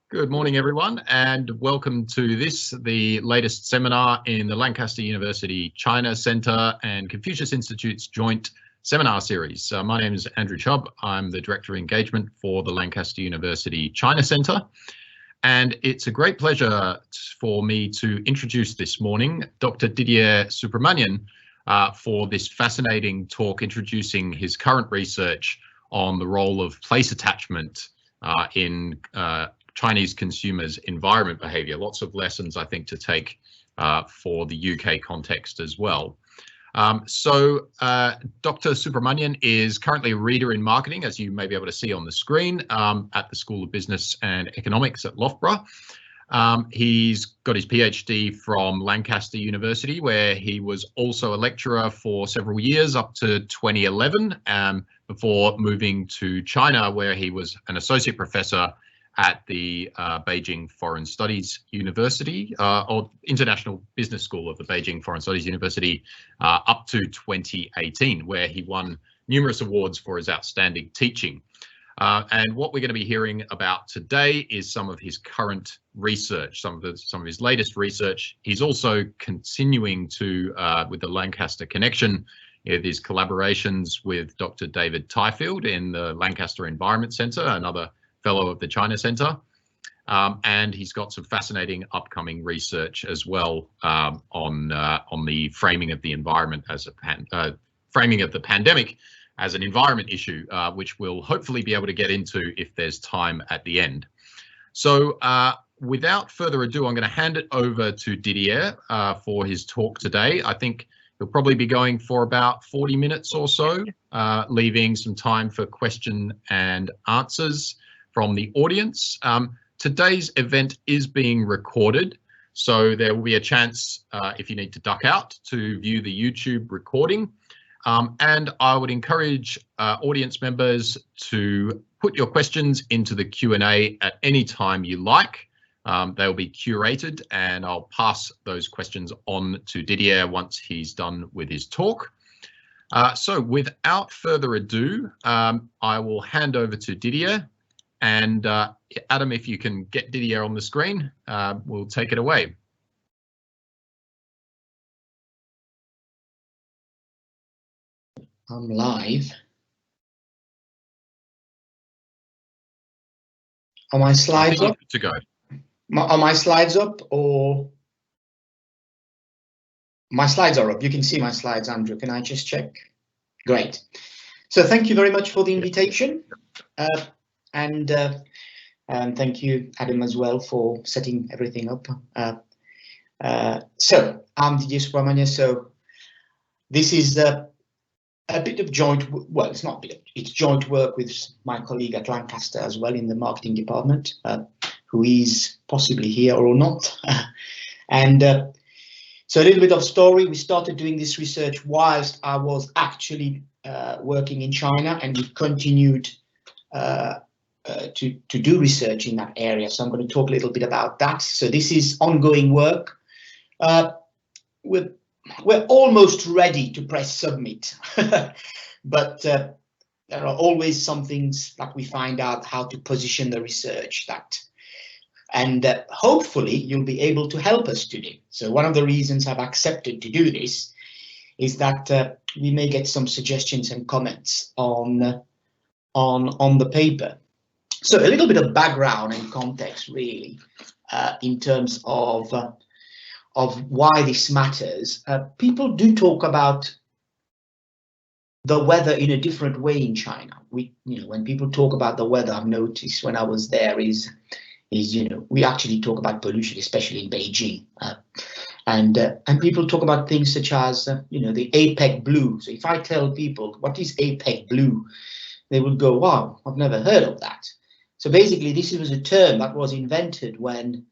Good morning, everyone, and welcome to the latest seminar in the Lancaster University China Centre and Confucius Institute's joint seminar series. My name is Andrew Chubb. I'm the Director of Engagement for the Lancaster University China Centre, and it's a great pleasure for me to introduce this morning Dr. Didier Soopramanien for this fascinating talk introducing his current research on the role of place attachment in Chinese consumers' environment behaviour. Lots of lessons, I think, to take for the UK context as well. Dr. Soopramanien is currently a reader in marketing, as you may be able to see on the screen, at the School of Business and Economics at Loughborough. He's got his PhD from Lancaster University, where he was also a lecturer for several years up to 2011, before moving to China, where he was an associate professor at the Beijing Foreign Studies University, or International Business School of the Beijing Foreign Studies University, up to 2018, where he won numerous awards for his outstanding teaching. And what we're going to be hearing about today is some of his current research, some of his latest research. He's also continuing to, with the Lancaster connection, these collaborations with Dr. David Tyfield in the Lancaster Environment Centre, another fellow of the China Centre, and he's got some fascinating upcoming research as well on the framing of the environment as a framing of the pandemic as an environment issue, which we'll hopefully be able to get into if there's time at the end. So without further ado, I'm going to hand it over to Didier for his talk today. I think he'll probably be going for about 40 minutes or so, leaving some time for question and answers from the audience. Today's event is being recorded, so there will be a chance, if you need to duck out, to view the YouTube recording. And I would encourage audience members to put your questions into the Q&A at any time you like. They'll be curated, and I'll pass those questions on to Didier once he's done with his talk. So without further ado, I will hand over to Didier. And Adam, if you can get Didier on the screen, we'll take it away. I'm live. Are my slides up? To go. Are my slides up, or my slides are up? You can see my slides, Andrew. Can I just check? Great. So thank you very much for the invitation. And thank you, Adam, as well, for setting everything up. So I'm Didier Soopramanien. So this is a bit of joint, well, it's not a bit, it's joint work with my colleague at Lancaster as well in the marketing department, who is possibly here or not. So a little bit of story. We started doing this research whilst I was actually working in China, and we continued to do research in that area. So I'm going to talk a little bit about that. So this is ongoing work. We're almost ready to press submit, but there are always some things that we find out how to position the research and hopefully you'll be able to help us today. So one of the reasons I've accepted to do this is that we may get some suggestions and comments on the paper. So a little bit of background and context, really, in terms of why this matters. People do talk about the weather in a different way in China. When people talk about the weather, I've noticed when I was there is we actually talk about pollution, especially in Beijing, and people talk about things such as the APEC blue. So if I tell people what is APEC blue, they will go, wow, I've never heard of that. So basically, this was a term that was invented when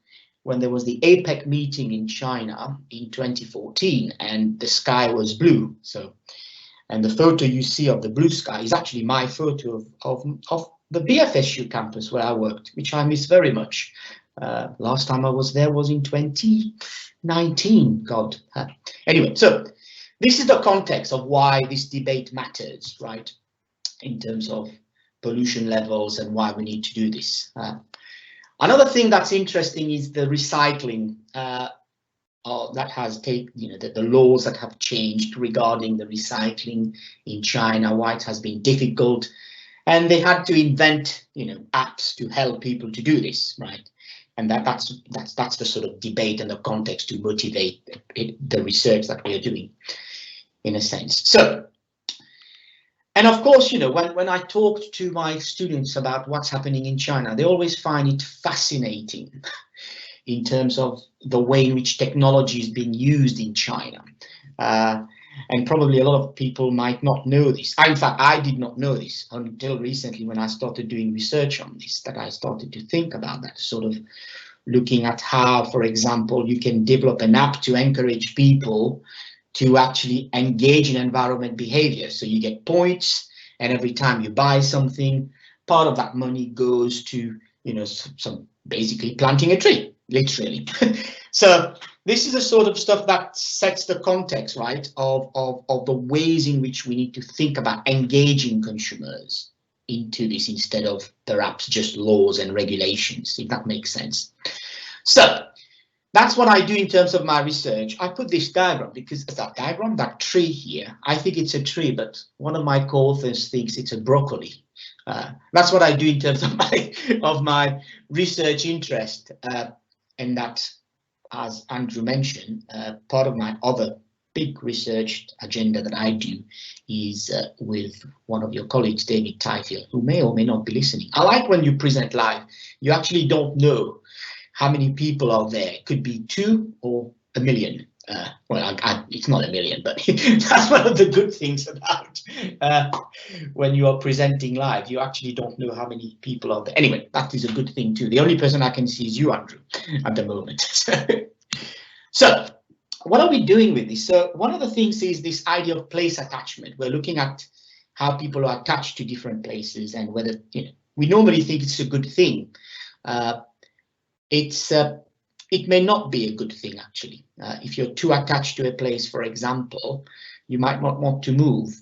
there was the APEC meeting in China in 2014, and the sky was blue. So, and the photo you see of the blue sky is actually my photo of the BFSU campus where I worked, which I miss very much. Last time I was there was in 2019. God. Anyway, so this is the context of why this debate matters, right? In terms of pollution levels and why we need to do this. Another thing that's interesting is the recycling that has taken, the laws that have changed regarding the recycling in China, why it has been difficult. And they had to invent, apps to help people to do this, right? And that's the sort of debate and the context to motivate the research that we are doing, in a sense. So, and of course, when I talked to my students about what's happening in China, they always find it fascinating in terms of the way in which technology is being used in China. And probably a lot of people might not know this. In fact, I did not know this until recently when I started doing research on this, that I started to think about that, sort of looking at how, for example, you can develop an app to encourage people to actually engage in environment behavior. So you get points, and every time you buy something, part of that money goes to, some basically planting a tree, literally. So this is the sort of stuff that sets the context, right, of the ways in which we need to think about engaging consumers into this instead of perhaps just laws and regulations, if that makes sense. So that's what I do in terms of my research. I put this diagram because that tree here, I think it's a tree, but one of my co-authors thinks it's a broccoli. That's what I do in terms of my research interest, and that, as Andrew mentioned, part of my other big research agenda that I do is with one of your colleagues, David Tyfield, who may or may not be listening. I like when you present live, you actually don't know how many people are there. It could be 2 or 1 million. Well, it's not 1 million, but that's one of the good things about when you are presenting live. You actually don't know how many people are there. Anyway, that is a good thing too. The only person I can see is you, Andrew, at the moment. So what are we doing with this? So one of the things is this idea of place attachment. We're looking at how people are attached to different places and whether, we normally think it's a good thing. It may not be a good thing, actually. If you're too attached to a place, for example, you might not want to move.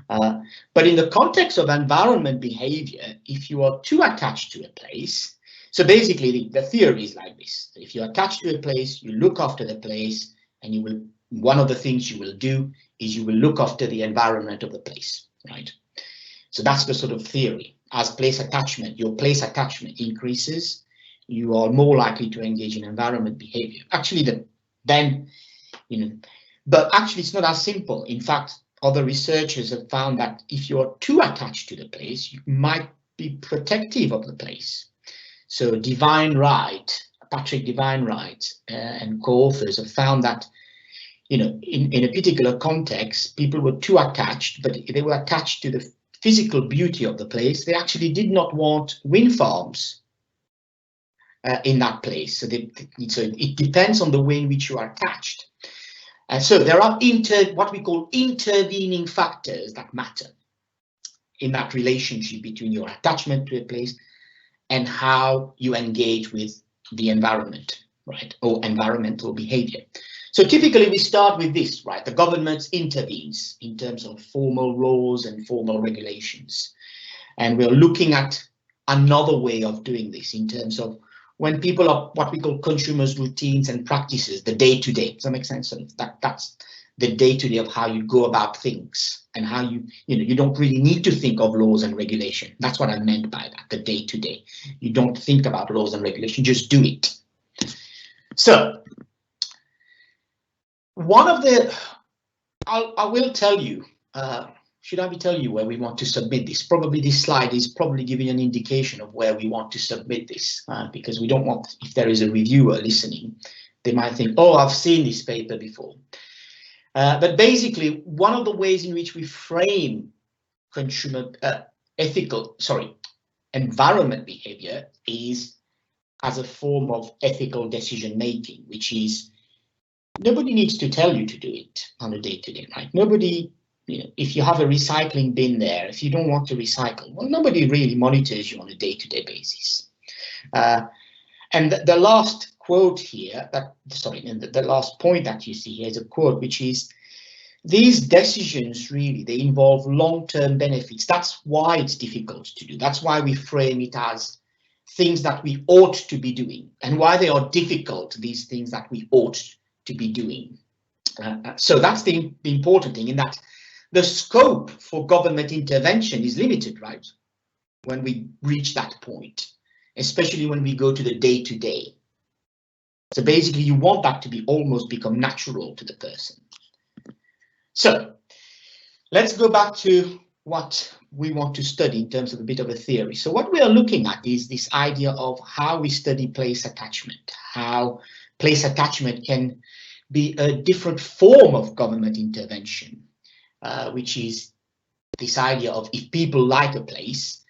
But in the context of environment behavior, if you are too attached to a place, so basically the theory is like this. If you're attached to a place, you look after the place, and one of the things you will do is you will look after the environment of the place, right? So that's the sort of theory. As place attachment, your place attachment increases, you are more likely to engage in environment behavior. Actually, but actually it's not as simple. In fact, other researchers have found that if you're too attached to the place, you might be protective of the place. So Patrick Divine Wright and co-authors have found that, in a particular context, people were too attached, but they were attached to the physical beauty of the place. They actually did not want wind farms in that place. So it depends on the way in which you are attached. And so there are what we call intervening factors that matter in that relationship between your attachment to a place and how you engage with the environment, right, or environmental behavior. So typically we start with this, right? The government intervenes in terms of formal laws and formal regulations. And we're looking at another way of doing this in terms of when people are what we call consumers' routines and practices, the day-to-day. Does that make sense? So that's the day-to-day of how you go about things and how you don't really need to think of laws and regulation. That's what I meant by that, the day-to-day. You don't think about laws and regulation, just do it. So one of the, I will tell you, should I be telling you where we want to submit this? Probably this slide is probably giving an indication of where we want to submit this, because we don't want, if there is a reviewer listening, they might think, oh, I've seen this paper before. But basically, one of the ways in which we frame environment behavior is as a form of ethical decision making, which is nobody needs to tell you to do it on a day-to-day, right? Nobody, if you have a recycling bin there, if you don't want to recycle, well, nobody really monitors you on a day-to-day basis. And the last quote here, the last point that you see here is a quote, which is, these decisions really, they involve long-term benefits. That's why it's difficult to do. That's why we frame it as things that we ought to be doing and why they are difficult, these things that we ought to be doing. So that's the important thing, in that the scope for government intervention is limited, right? When we reach that point, especially when we go to the day-to-day. So basically you want that to be almost become natural to the person. So let's go back to what we want to study in terms of a bit of a theory. So what we are looking at is this idea of how we study place attachment, how place attachment can be a different form of government intervention, which is this idea of if people like a place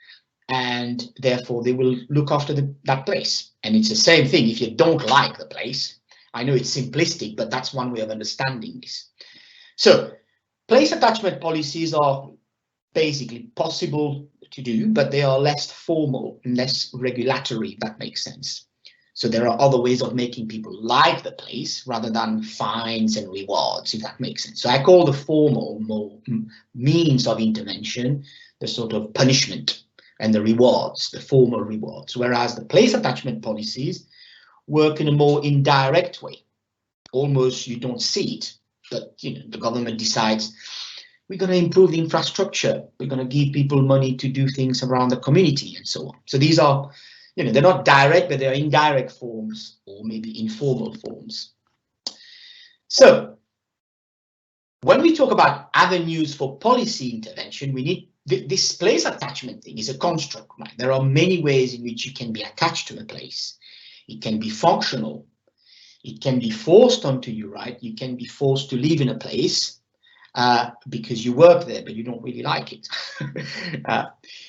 and therefore they will look after that place. And it's the same thing if you don't like the place. I know it's simplistic, but that's one way of understanding this. So place attachment policies are basically possible to do, but they are less formal and less regulatory, if that makes sense. So there are other ways of making people like the place rather than fines and rewards, if that makes sense. So I call the formal means of intervention the sort of punishment, and the rewards, the formal rewards, whereas the place attachment policies work in a more indirect way. Almost you don't see it, but you know, the government decides we're going to improve the infrastructure, we're going to give people money to do things around the community and so on. So these are, you know, they're not direct, but they're indirect forms, or maybe informal forms. So when we talk about avenues for policy intervention, we need this place attachment thing is a construct, right? There are many ways in which you can be attached to a place. It can be functional. It can be forced onto you, right? You can be forced to live in a place because you work there, but you don't really like it.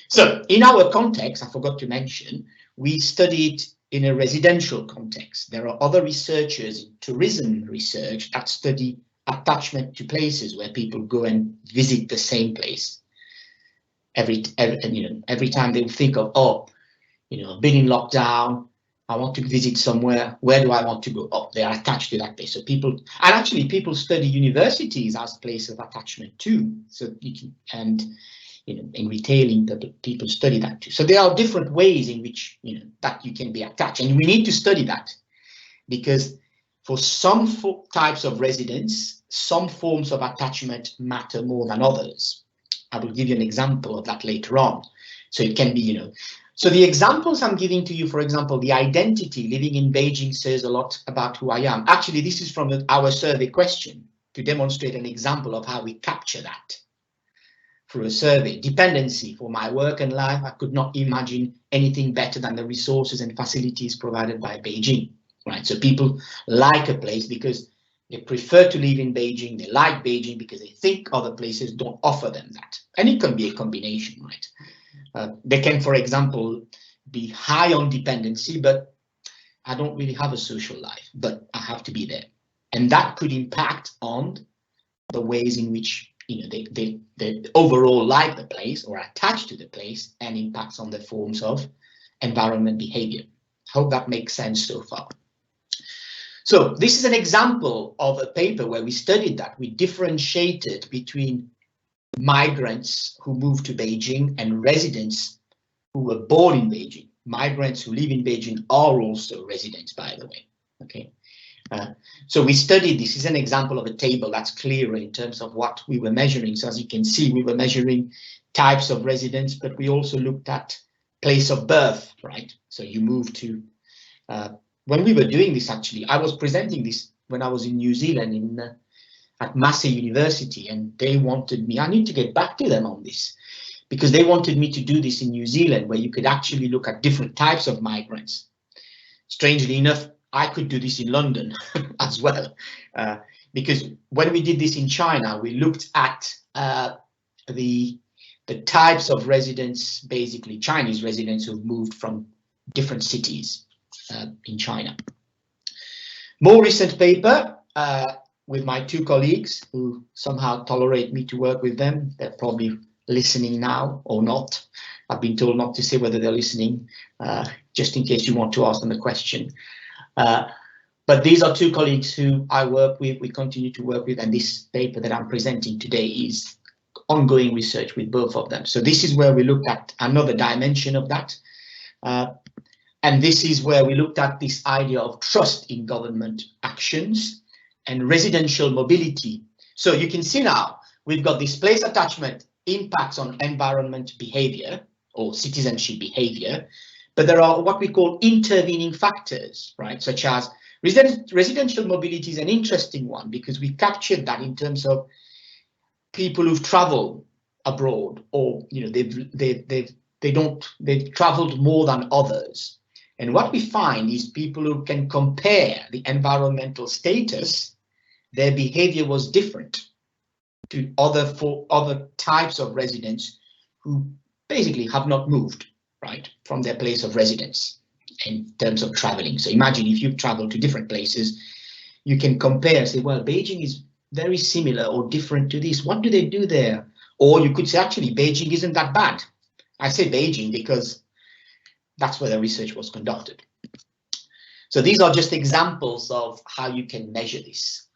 So in our context, I forgot to mention, we studied in a residential context. There are other researchers in tourism research that study attachment to places where people go and visit the same place. Every time they think of, oh, you know, I've been in lockdown, I want to visit somewhere, where do I want to go? Oh, they are attached to that place. So people, and actually people study universities as places of attachment too. So you can, and you know, in retailing, people study that too. So there are different ways in which, you know, that you can be attached, and we need to study that, because for some types of residents, some forms of attachment matter more than others. I will give you an example of that later on. So it can be, you know, so the examples I'm giving to you, for example, the identity, living in Beijing says a lot about who I am. Actually, this is from our survey question to demonstrate an example of how we capture that through a survey. Dependency, for my work and life, I could not imagine anything better than the resources and facilities provided by Beijing, right? So people like a place because they prefer to live in Beijing. They like Beijing because they think other places don't offer them that. And it can be a combination, right? They can, for example, be high on dependency, but I don't really have a social life, but I have to be there. And that could impact on the ways in which, you know, they overall like the place or are attached to the place, and impacts on the forms of environment behavior. Hope that makes sense so far. So this is an example of a paper where we studied that. We differentiated between migrants who moved to Beijing and residents who were born in Beijing. Migrants who live in Beijing are also residents, by the way. Okay, so we studied, this is an example of a table that's clearer in terms of what we were measuring. So as you can see, we were measuring types of residents, but we also looked at place of birth, right? So you move to, when we were doing this, actually, I was presenting this when I was in New Zealand at Massey University, and they wanted me, I need to get back to them on this, because they wanted me to do this in New Zealand, where you could actually look at different types of migrants. Strangely enough, I could do this in London as well, because when we did this in China, we looked at the types of residents, basically Chinese residents who've moved from different cities in China. More recent paper with my two colleagues who somehow tolerate me to work with them. They're probably listening now or not. I've been told not to say whether they're listening, just in case you want to ask them a question. But these are two colleagues who I work with, we continue to work with, and this paper that I'm presenting today is ongoing research with both of them. So this is where we look at another dimension of that. And this is where we looked at this idea of trust in government actions and residential mobility. So you can see now we've got this place attachment impacts on environment behavior or citizenship behavior, but there are what we call intervening factors, right? Such as residential mobility is an interesting one because we captured that in terms of people who've traveled abroad, or they've traveled more than others. And what we find is people who can compare the environmental status, their behavior was different to other types of residents who basically have not moved, right, from their place of residence in terms of traveling. So imagine if you've traveled to different places, you can compare and say, well, Beijing is very similar or different to this. What do they do there? Or you could say, actually, Beijing isn't that bad. I say Beijing because that's where the research was conducted. So these are just examples of how you can measure these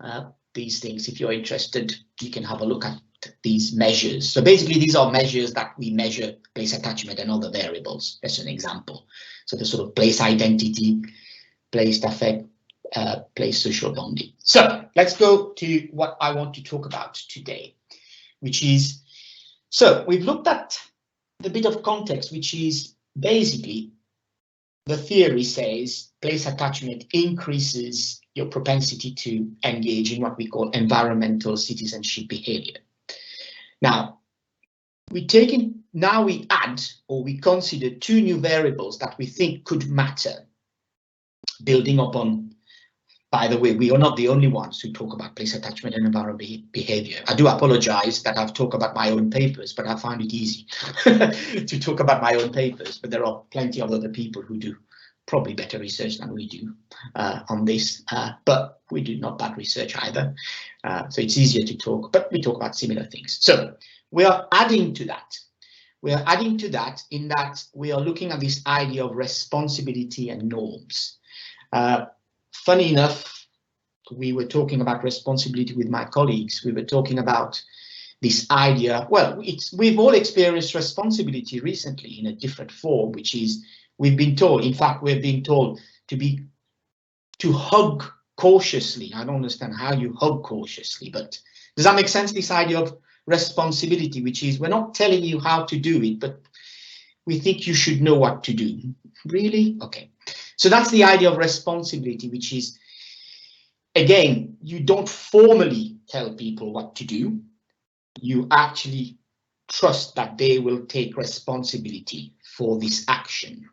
things. If you're interested, you can have a look at these measures. So basically, these are measures that we measure place attachment and other variables. That's an example. So the sort of place identity, place affect, place social bonding. So let's go to what I want to talk about today, which is, so we've looked at the bit of context, which is basically the theory says place attachment increases your propensity to engage in what we call environmental citizenship behavior. Now, we add or we consider two new variables that we think could matter, building upon. By the way, we are not the only ones who talk about place attachment and environmental behavior. I do apologize that I've talked about my own papers, but I found it easy to talk about my own papers. But there are plenty of other people who do probably better research than we do on this, but we do not bad research either. So it's easier to talk, but we talk about similar things. So we are adding to that. We are adding to that in that we are looking at this idea of responsibility and norms. Funny enough, we were talking about responsibility with my colleagues. We were talking about this idea. Well, we've all experienced responsibility recently in a different form, which is we've been told. In fact, we're being told to hug cautiously. I don't understand how you hug cautiously, but does that make sense? This idea of responsibility, which is we're not telling you how to do it, but we think you should know what to do. Really? Okay. So that's the idea of responsibility, which is, again, you don't formally tell people what to do. You actually trust that they will take responsibility for this action.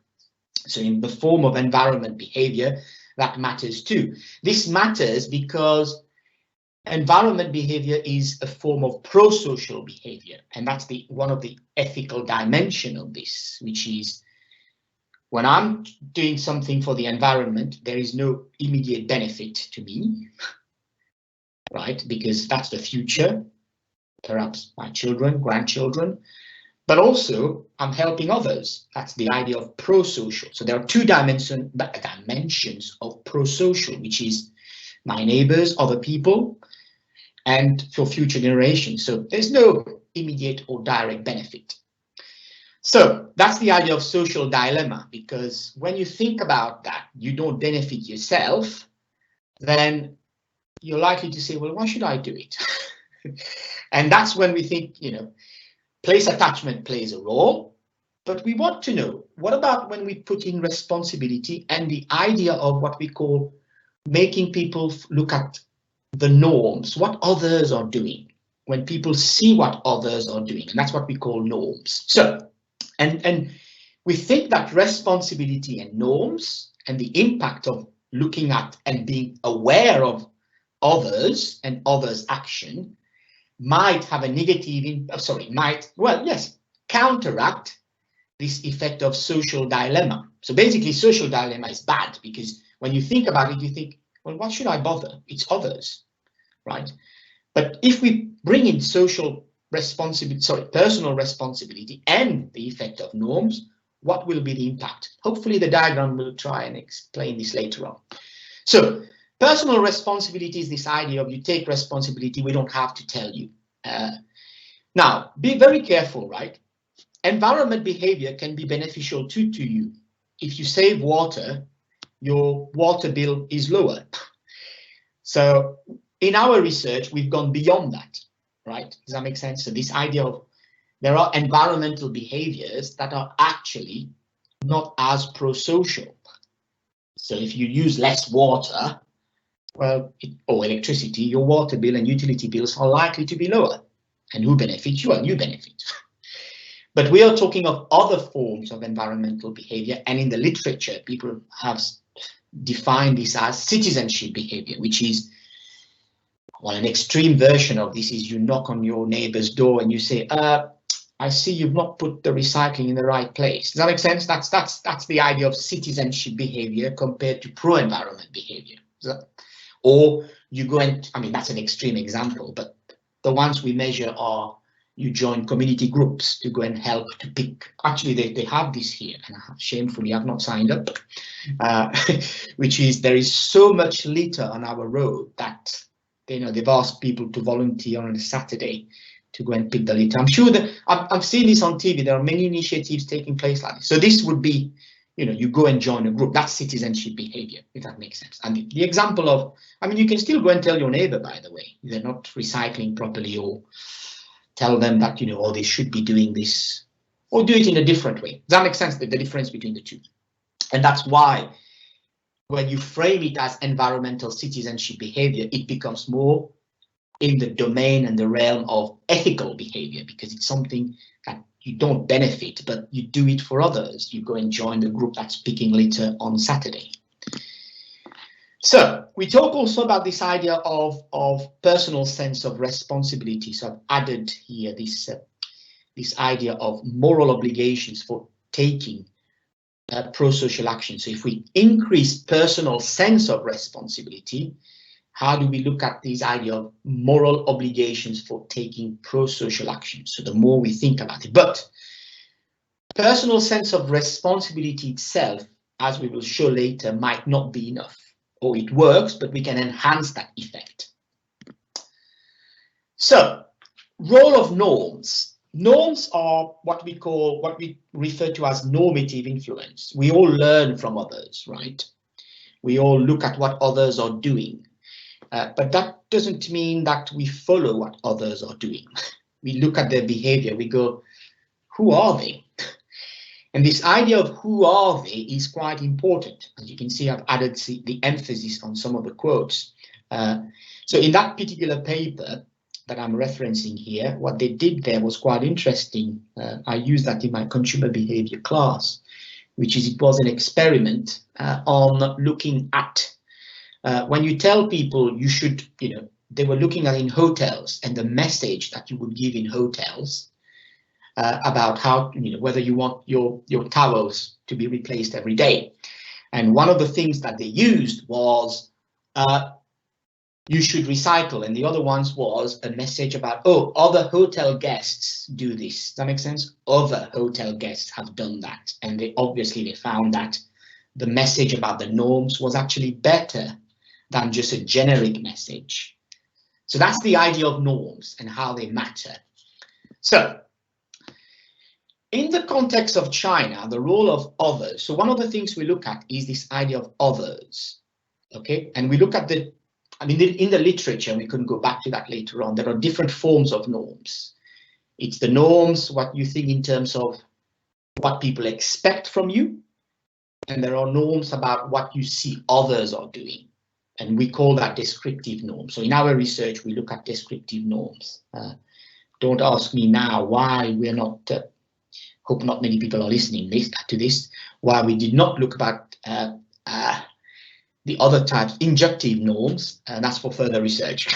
So in the form of environment behavior, that matters too. This matters because environment behavior is a form of pro-social behavior. And that's one of the ethical dimension of this, which is when I'm doing something for the environment, there is no immediate benefit to me, right? Because that's the future, perhaps my children, grandchildren, but also I'm helping others. That's the idea of pro-social. So there are two dimensions of pro-social, which is my neighbors, other people, and for future generations. So there's no immediate or direct benefit. So that's the idea of social dilemma, because when you think about that, you don't benefit yourself, then you're likely to say, well, why should I do it? And that's when we think, place attachment plays a role, but we want to know, what about when we put in responsibility and the idea of what we call making people look at the norms, what others are doing, when people see what others are doing, and that's what we call norms. So, and we think that responsibility and norms and the impact of looking at and being aware of others and others' action might have a negative, counteract this effect of social dilemma. So basically, social dilemma is bad because when you think about it, you think, well, why should I bother? It's others, right? But if we bring in personal responsibility and the effect of norms, what will be the impact? Hopefully the diagram will try and explain this later on. So personal responsibility is this idea of you take responsibility, we don't have to tell you. Now, be very careful, right? Environment behavior can be beneficial too to you. if you save water, your water bill is lower. So in our research, we've gone beyond that, right? Does that make sense? So this idea of there are environmental behaviors that are actually not as pro-social. So if you use less water, well, or electricity, your water bill and utility bills are likely to be lower. And who benefits? You, and you benefit. But we are talking of other forms of environmental behavior, and in the literature, people have defined this as citizenship behavior, which is, well, an extreme version of this is you knock on your neighbor's door and you say, I see you've not put the recycling in the right place. Does that make sense? That's the idea of citizenship behavior compared to pro-environment behavior. Or you go and, I mean, that's an extreme example, but the ones we measure are you join community groups to go and help to pick. Actually, they have this here, and shamefully I've not signed up, which is there is so much litter on our road that they've asked people to volunteer on a Saturday to go and pick the litter. I'm sure that I've seen this on TV. There are many initiatives taking place like this. So this would be, you go and join a group. That's citizenship behavior, if that makes sense. And the example of, I mean, you can still go and tell your neighbor, by the way, they're not recycling properly, or tell them that, oh, they should be doing this, or do it in a different way. Does that make sense? The difference between the two. And that's why when you frame it as environmental citizenship behavior, it becomes more in the domain and the realm of ethical behavior, because it's something that you don't benefit, but you do it for others. You go and join the group that's picking litter on Saturday. So we talk also about this idea of personal sense of responsibility. So I've added here this idea of moral obligations for taking pro-social action. So if we increase personal sense of responsibility, how do we look at this idea of moral obligations for taking pro-social action? So the more we think about it, but personal sense of responsibility itself, as we will show later, might not be enough. Or it works, but we can enhance that effect. So, role of norms. Norms are what we refer to as normative influence. We all learn from others, right? We all look at what others are doing, but that doesn't mean that we follow what others are doing. We look at their behavior, we go, who are they? And this idea of who are they is quite important. As you can see, I've added the emphasis on some of the quotes. So in that particular paper that I'm referencing here, what they did there was quite interesting. I used that in my consumer behavior class, it was an experiment on looking at when you tell people you should, they were looking at in hotels and the message that you would give in hotels. About how, whether you want your towels to be replaced every day. And one of the things that they used was you should recycle. And the other ones was a message about, oh, other hotel guests do this. Does that make sense? Other hotel guests have done that. And they found that the message about the norms was actually better than just a generic message. So that's the idea of norms and how they matter. So, in the context of China, the role of others. So one of the things we look at is this idea of others, okay? And we look at in the literature, and we can go back to that later on, there are different forms of norms. It's the norms, what you think in terms of what people expect from you. And there are norms about what you see others are doing. And we call that descriptive norms. So in our research, we look at descriptive norms. Don't ask me now why we're not... hope not many people are listening to this, why we did not look about the other types, injunctive norms, and that's for further research.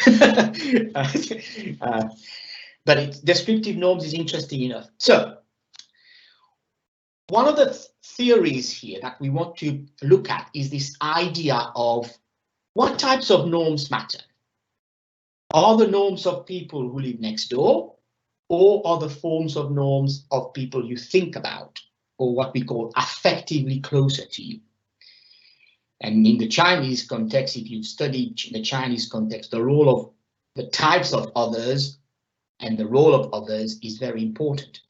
But descriptive norms is interesting enough. So, one of the theories here that we want to look at is this idea of what types of norms matter. Are the norms of people who live next door? Or are the forms of norms of people you think about, or what we call affectively closer to you? And in the Chinese context, if you've studied the Chinese context, the role of the types of others and the role of others is very important.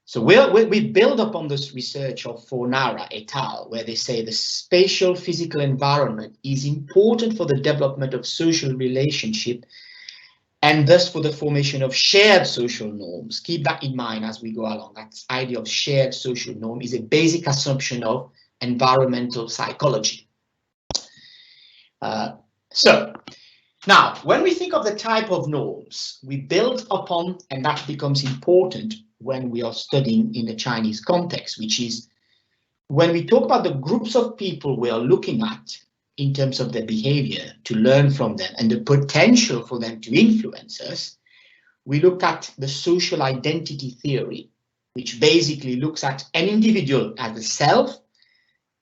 So we build upon this research of Fornara et al., where they say the spatial physical environment is important for the development of social relationship and thus for the formation of shared social norms. Keep that in mind as we go along. That idea of shared social norm is a basic assumption of environmental psychology. So now, when we think of the type of norms we build upon, and that becomes important when we are studying in the Chinese context, which is when we talk about the groups of people we are looking at in terms of their behavior, to learn from them and the potential for them to influence us, we look at the social identity theory, which basically looks at an individual as a self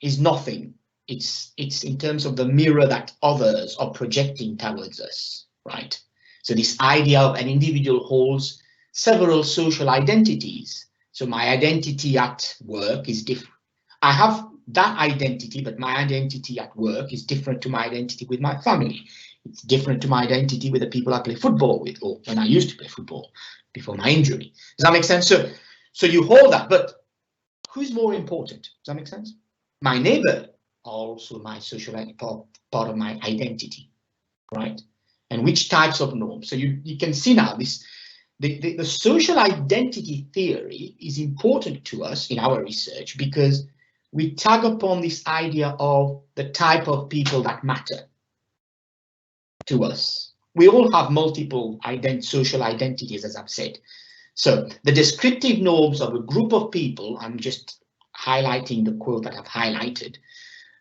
is nothing. It's in terms of the mirror that others are projecting towards us, right? So this idea of an individual holds several social identities. So my identity at work is different. I have that identity, but my identity at work is different to my identity with my family. It's different to my identity with the people I play football with, or when I used to play football before my injury. Does that make sense? So you hold that, but who's more important? Does that make sense? My neighbor are also my social part of my identity, right? And which types of norms? So you can see now this. The social identity theory is important to us in our research because we tag upon this idea of the type of people that matter to us. We all have multiple social identities, as I've said. So the descriptive norms of a group of people, I'm just highlighting the quote that I've highlighted.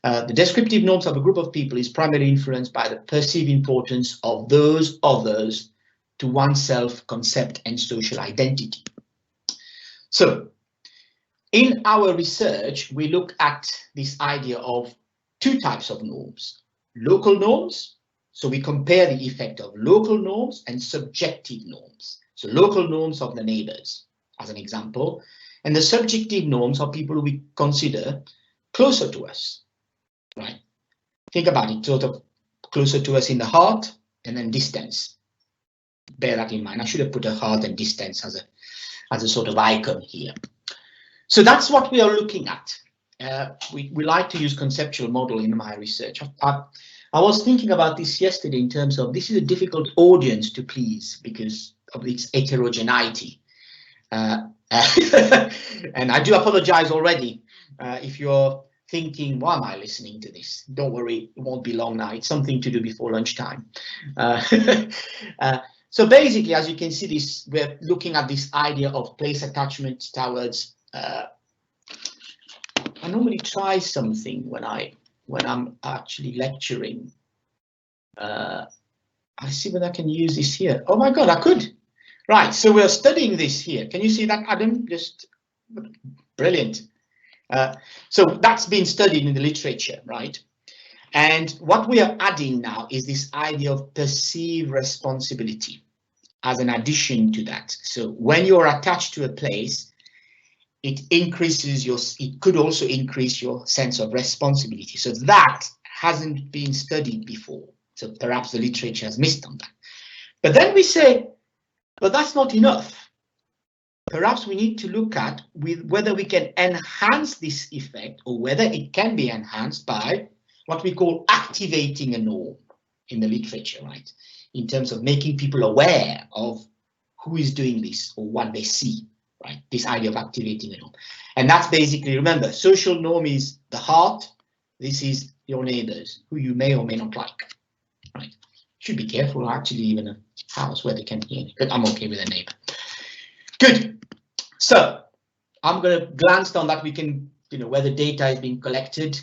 The descriptive norms of a group of people is primarily influenced by the perceived importance of those others to oneself, concept, and social identity. So in our research, we look at this idea of two types of norms. Local norms, so we compare the effect of local norms and subjective norms. So local norms of the neighbors, as an example, and the subjective norms are people who we consider closer to us, right? Think about it, sort of closer to us in the heart and then distance. Bear that in mind. I should have put a heart and distance as a sort of icon here. So that's what we are looking at. We like to use conceptual model in my research. I was thinking about this yesterday in terms of this is a difficult audience to please because of its heterogeneity. And I do apologize already if you're thinking, why am I listening to this? Don't worry, it won't be long now. It's something to do before lunchtime. So basically, as you can see, we're looking at this idea of place attachment towards. I normally try something when I'm actually lecturing. I see whether I can use this here. Oh my God, I could. Right, so we're studying this here. Can you see that, Adam? Just brilliant. So that's been studied in the literature, right? And what we are adding now is this idea of perceived responsibility as an addition to that. So when you're attached to a place, it could also increase your sense of responsibility. So that hasn't been studied before. So perhaps the literature has missed on that. But then we say, but that's not enough. Perhaps we need to look at whether we can enhance this effect or whether it can be enhanced by what we call activating a norm in the literature, right? In terms of making people aware of who is doing this or what they see, right? This idea of activating a norm. And that's basically, remember, social norm is the heart. This is your neighbors, who you may or may not like, right? Should be careful, I actually live in a house where they can hear me, but I'm okay with a neighbor. Good. So I'm going to glance on that. We can, where the data is being collected.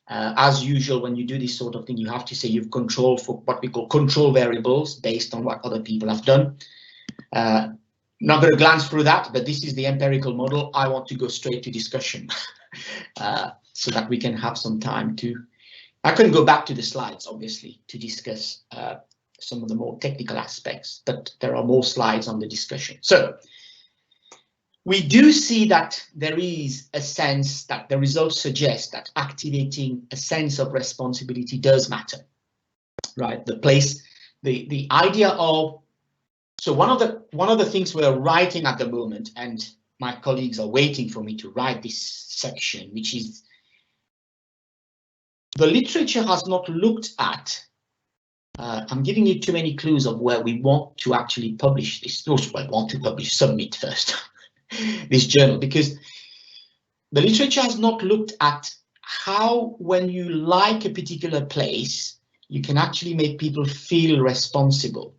As usual, when you do this sort of thing, you have to say you've controlled for what we call control variables based on what other people have done. Not going to glance through that, but this is the empirical model. I want to go straight to discussion so that we can have some time to. I couldn't go back to the slides, obviously, to discuss some of the more technical aspects, but there are more slides on the discussion. So we do see that there is a sense that the results suggest that activating a sense of responsibility does matter, right? The idea of So one of the things we're writing at the moment, and my colleagues are waiting for me to write this section, which is the literature has not looked at. I'm giving you too many clues of where we want to actually publish this. No, I want to publish, submit first this journal, because the literature has not looked at how, when you like a particular place, you can actually make people feel responsible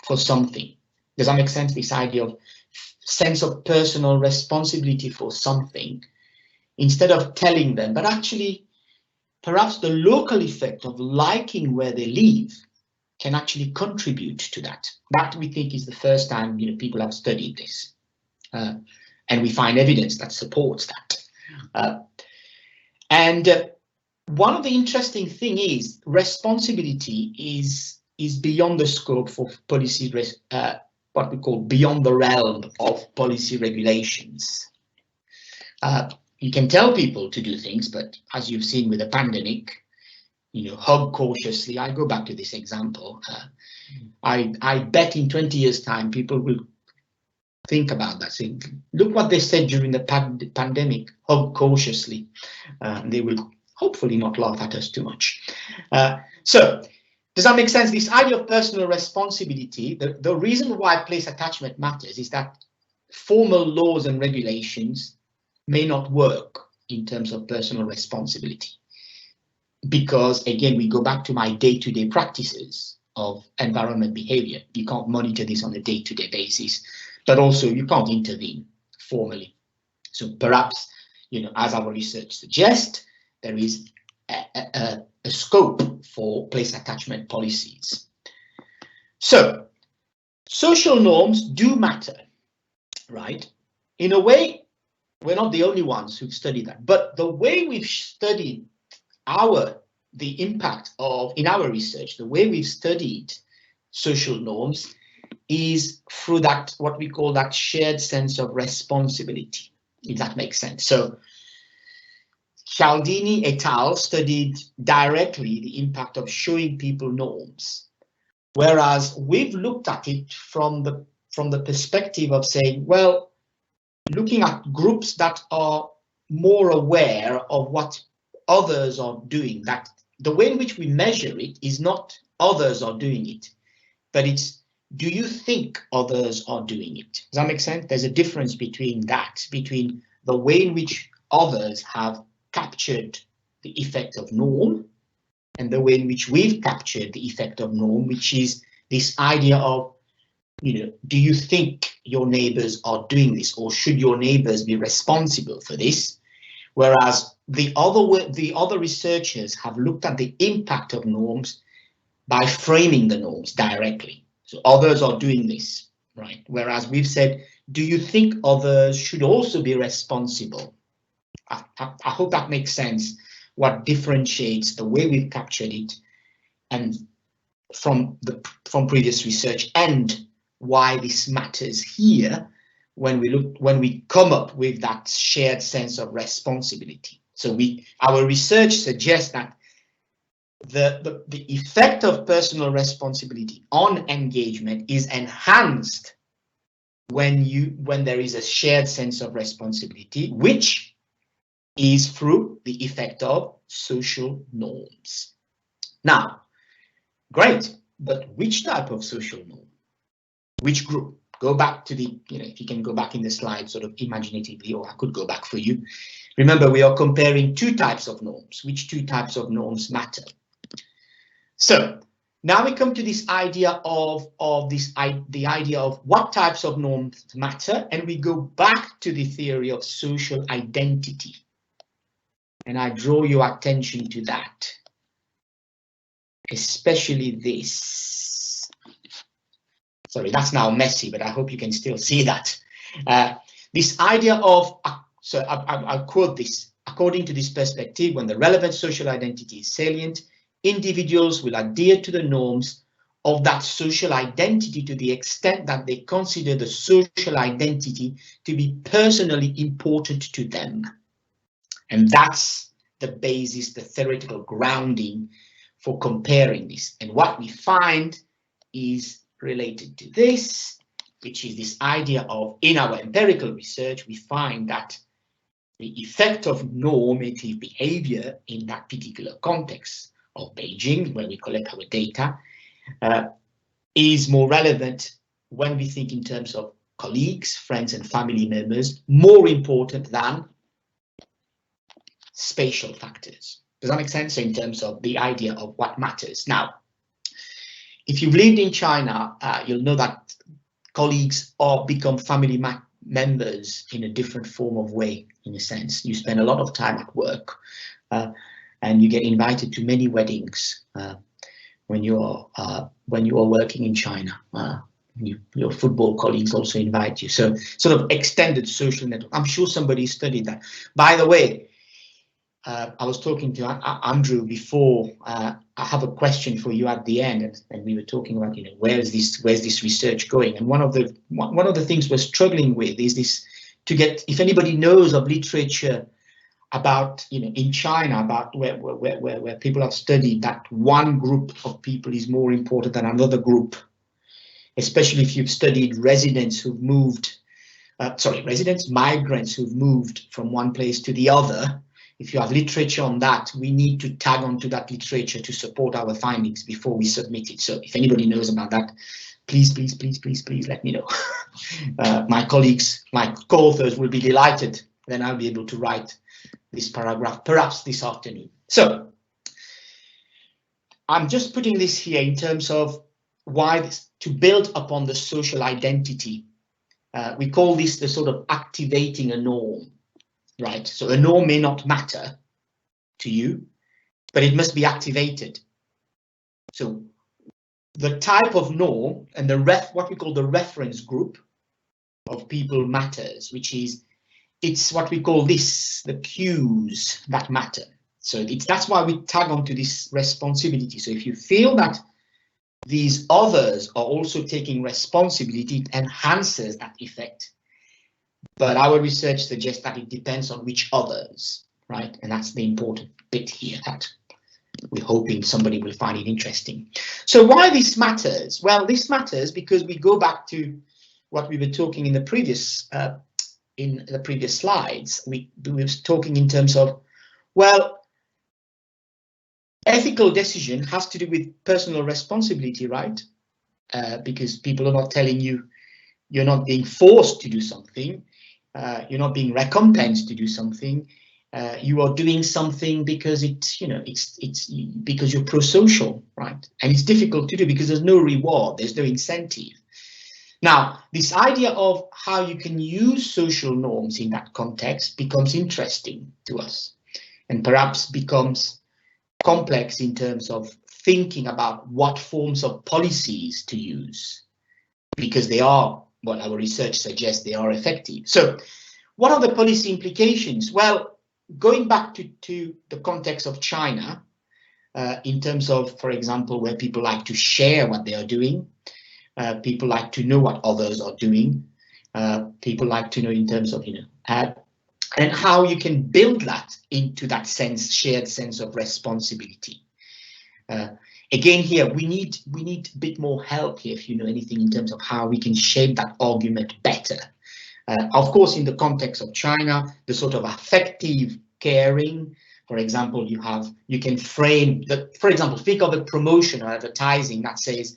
for something. Does that make sense? This idea of sense of personal responsibility for something, instead of telling them, but actually perhaps the local effect of liking where they live can actually contribute to that. That, we think, is the first time, you know, people have studied this, and we find evidence that supports that. One of the interesting thing is responsibility is beyond the scope for policy, what we call beyond the realm of policy regulations. You can tell people to do things, but as you've seen with the pandemic, you know, hug cautiously. I go back to this example. I bet in 20 years' time, people will think about that. Say, look what they said during the pandemic, hug cautiously. They will hopefully not laugh at us too much. So, does that make sense? This idea of personal responsibility, the reason why place attachment matters is that formal laws and regulations may not work in terms of personal responsibility. Because, again, we go back to my day-to-day practices of environment behavior. You can't monitor this on a day-to-day basis, but also you can't intervene formally. So perhaps, you know, as our research suggests, there is a scope for place attachment policies. So social norms do matter, right? In a way, we're not the only ones who've studied that, but the way we've studied the impact of, in our research, the way we've studied social norms is through that, what we call that shared sense of responsibility, if that makes sense. So Cialdini et al. Studied directly the impact of showing people norms, whereas we've looked at it from the perspective of saying, well, looking at groups that are more aware of what others are doing, that the way in which we measure it is not others are doing it, but it's, do you think others are doing it? Does that make sense? There's a difference between that, between the way in which others have captured the effect of norm and the way in which we've captured the effect of norm, which is this idea of, you know, do you think your neighbors are doing this, or should your neighbors be responsible for this? Whereas the other researchers have looked at the impact of norms by framing the norms directly. So others are doing this, right? Whereas we've said, do you think others should also be responsible? I hope that makes sense, what differentiates the way we've captured it and from previous research, and why this matters here when we come up with that shared sense of responsibility. So our research suggests that the effect of personal responsibility on engagement is enhanced when there is a shared sense of responsibility, which is through the effect of social norms. Now, great, but which type of social norm? Which group? Go back to the, you know, if you can go back in the slide sort of imaginatively, or I could go back for you. Remember, we are comparing two types of norms. Which two types of norms matter? So now we come to this idea of the idea of what types of norms matter, and we go back to the theory of social identity. And I draw your attention to that, especially this. Sorry, that's now messy, but I hope you can still see that. This idea of, so I'll quote this. According to this perspective, when the relevant social identity is salient, individuals will adhere to the norms of that social identity to the extent that they consider the social identity to be personally important to them. And that's the basis, the theoretical grounding for comparing this. And what we find is related to this, which is this idea of, in our empirical research, we find that the effect of normative behavior in that particular context of Beijing, where we collect our data, is more relevant when we think in terms of colleagues, friends, and family members, more important than spatial factors. Does that make sense? So in terms of the idea of what matters. Now, if you've lived in China, you'll know that colleagues become family members in a different form of way, in a sense. You spend a lot of time at work and you get invited to many weddings when you are working in China. Your football colleagues also invite you. So sort of extended social network. I'm sure somebody studied that. By the way, I was talking to Andrew before. I have a question for you at the end, and we were talking about, you know, where's this research going? And one of the things we're struggling with is this, to get, if anybody knows of literature about, you know, in China, about where people have studied that one group of people is more important than another group, especially if you've studied migrants who've moved from one place to the other. If you have literature on that, we need to tag onto that literature to support our findings before we submit it. So if anybody knows about that, please let me know. My colleagues, my co-authors will be delighted. Then I'll be able to write this paragraph, perhaps this afternoon. So I'm just putting this here in terms of why this, to build upon the social identity. We call this the sort of activating a norm. Right, so a norm may not matter to you, but it must be activated. So the type of norm and what we call the reference group of people matters, which is, it's what we call the cues that matter. So that's why we tag onto this responsibility. So if you feel that these others are also taking responsibility, it enhances that effect. But our research suggests that it depends on which others, right? And that's the important bit here that we're hoping somebody will find it interesting. So why this matters? Well, this matters because we go back to what we were talking in the previous slides. We were talking in terms of, well, ethical decision has to do with personal responsibility, right? Because people are not telling you, you're not being forced to do something. You're not being recompensed to do something. You are doing something because it's because you're pro-social, right? And it's difficult to do because there's no reward, there's no incentive. Now, this idea of how you can use social norms in that context becomes interesting to us, and perhaps becomes complex in terms of thinking about what forms of policies to use, because they are, what our research suggests, they are effective. So what are the policy implications? Well, going back to the context of China, in terms of, for example, where people like to share what they are doing, people like to know what others are doing, people like to know in terms of, and how you can build that into that shared sense of responsibility. Again, here we need a bit more help here, if you know anything in terms of how we can shape that argument better. Of course, in the context of China, the sort of affective caring, for example, you can frame that, for example, think of a promotion or advertising that says,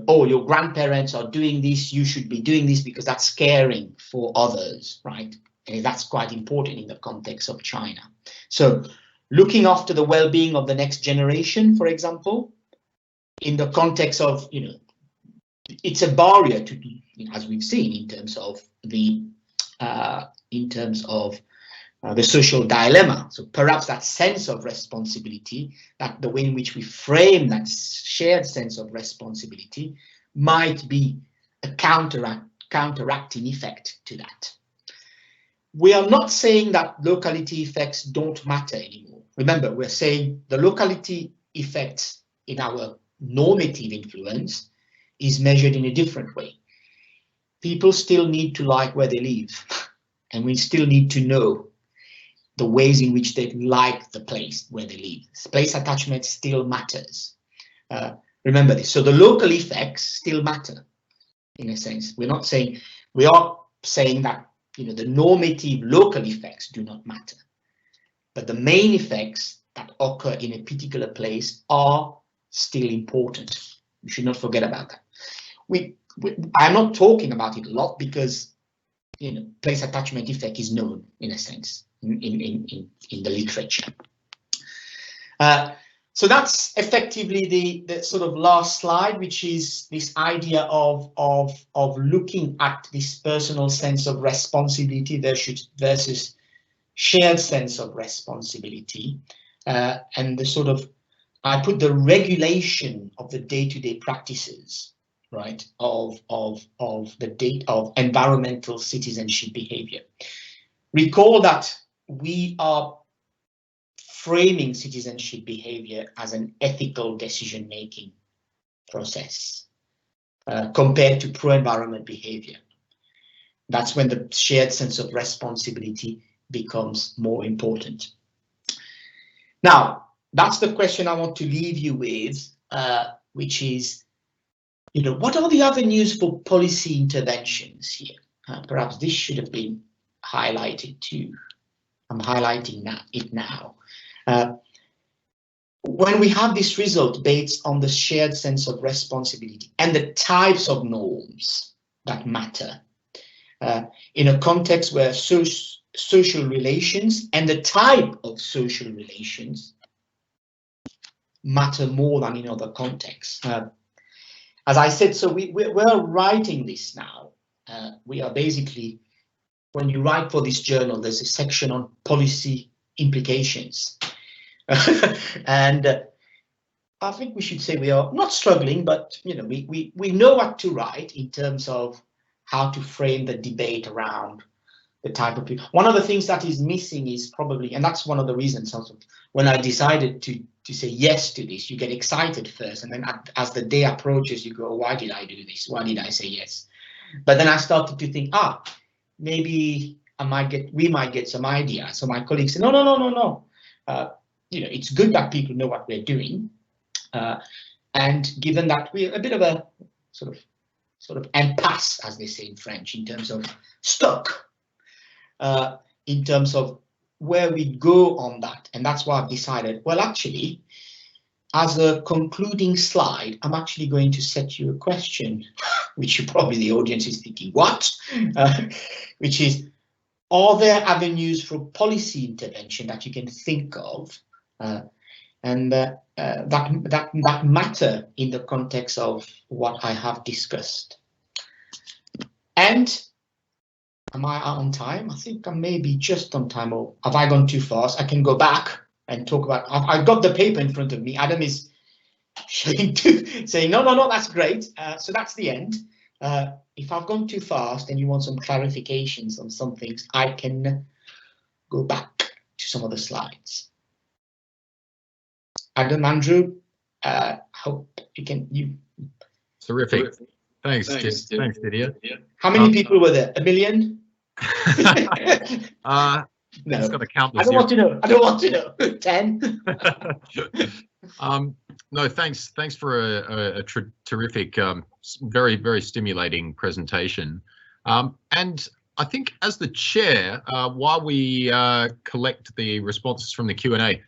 oh, your grandparents are doing this, you should be doing this because that's caring for others, right? And that's quite important in the context of China. So looking after the well-being of the next generation, for example, in the context of, it's a barrier to, as we've seen in terms of the social dilemma. So perhaps that sense of responsibility, that the way in which we frame that shared sense of responsibility might be a counteracting effect to that. We are not saying that locality effects don't matter anymore. Remember, we're saying the locality effects in our normative influence is measured in a different way. People still need to like where they live, and we still need to know the ways in which they like the place where they live. Place attachment still matters. Remember this. So the local effects still matter, in a sense. We are saying that, the normative local effects do not matter, but the main effects that occur in a particular place are still important. We should not forget about that. I'm not talking about it a lot because, place attachment effect is known, in a sense, in the literature. So that's effectively the sort of last slide, which is this idea of looking at this personal sense of responsibility versus shared sense of responsibility, and the sort of, I put the regulation of the day-to-day practices, right, of environmental citizenship behavior. Recall that we are framing citizenship behavior as an ethical decision-making process compared to pro-environment behavior. That's when the shared sense of responsibility becomes more important. Now, that's the question I want to leave you with, which is, what are the avenues for policy interventions here? Perhaps this should have been highlighted too. I'm highlighting it now. When we have this result based on the shared sense of responsibility and the types of norms that matter, in a context where social relations and the type of social relations matter more than in other contexts. As I said, so we're writing this now. We are basically, when you write for this journal, there's a section on policy implications. And I think we should say we are not struggling, but we know what to write in terms of how to frame the debate around the type of people. One of the things that is missing is probably, and that's one of the reasons also, when I decided to say yes to this, you get excited first, and then as the day approaches, you go, why did I do this? Why did I say yes? But then I started to think, maybe we might get some idea. So my colleagues said, no. It's good that people know what we're doing, and given that we're a bit of a sort of impasse, as they say in French, in terms of stuck, in terms of where we go on that, and that's why I've decided, well, actually, as a concluding slide, I'm actually going to set you a question, which probably the audience is thinking, what? Which is, are there avenues for policy intervention that you can think of, and that matter in the context of what I have discussed? And am I on time? I think I may be just on time, or have I gone too fast? I can go back and talk about, I've got the paper in front of me. Adam is saying, no, that's great. So that's the end. If I've gone too fast and you want some clarifications on some things, I can go back to some of the slides. Adam, Andrew, hope you can. Terrific. Thanks, Didier. How many people were there? 1 million? No, it's got to count. I don't want to know. 10. No, thanks for a terrific, very, very stimulating presentation. And I think as the chair, while we collect the responses from the Q&A,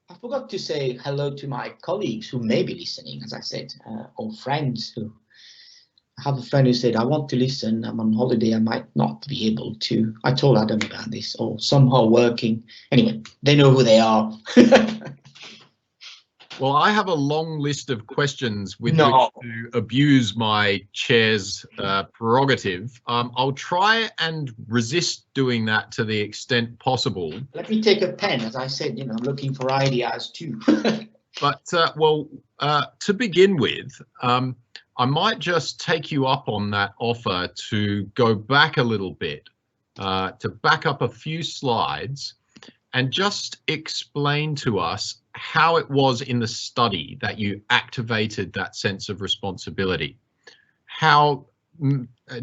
I forgot to say hello to my colleagues who may be listening, as I said, or friends who. I have a friend who said, I want to listen, I'm on holiday, I might not be able to. I told Adam about this, or somehow working. Anyway, they know who they are. Well, I have a long list of questions with which to abuse my chair's prerogative. I'll try and resist doing that to the extent possible. Let me take a pen. As I said, I'm looking for ideas too. But, to begin with, I might just take you up on that offer to go back a little bit, to back up a few slides and just explain to us how it was in the study that you activated that sense of responsibility. How,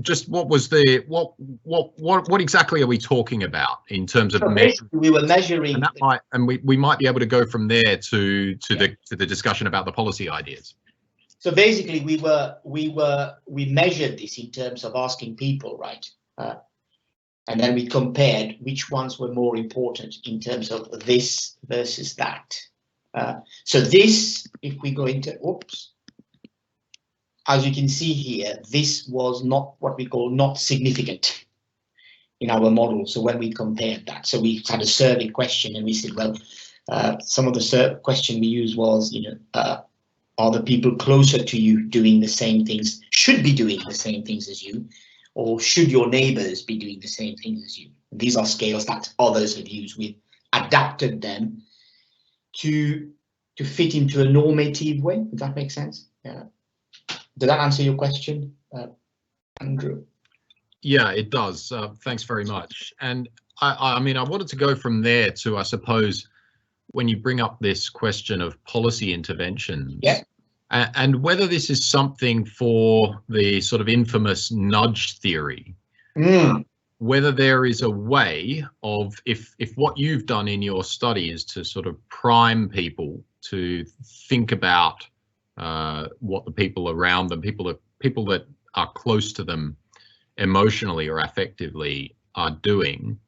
just what was the, what exactly are we talking about in terms of measuring? We were measuring, and that might, and we might be able to go from there to the discussion about the policy ideas. So basically, we measured this in terms of asking people, right? And then we compared which ones were more important in terms of this versus that. So this, if we go into, oops, as you can see here, this was not what we call not significant in our model. So when we compared that, so we had a survey question and we said, well, some of the question we used was, are the people closer to you doing the same things, should be doing the same things as you, or should your neighbors be doing the same things as you? And these are scales that others have used. We've adapted them to fit into a normative way. Does that make sense? Yeah. Does that answer your question, Andrew? Yeah, it does. Thanks very much. And I mean, I wanted to go from there to, I suppose, when you bring up this question of policy interventions, yeah, and whether this is something for the sort of infamous nudge theory, whether there is a way of, if what you've done in your study is to sort of prime people to think about what the people around them, people that are close to them emotionally or affectively are doing,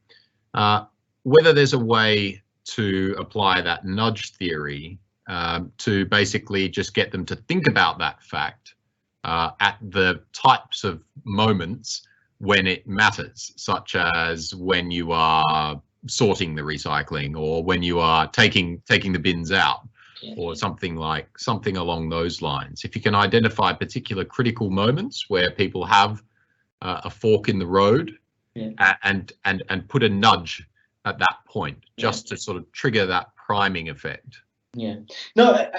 whether there's a way to apply that nudge theory to basically just get them to think about that fact at the types of moments when it matters, such as when you are sorting the recycling, or when you are taking the bins out, or something along those lines. If you can identify particular critical moments where people have a fork in the road, and put a nudge at that point, just to sort of trigger that priming effect. Yeah. No,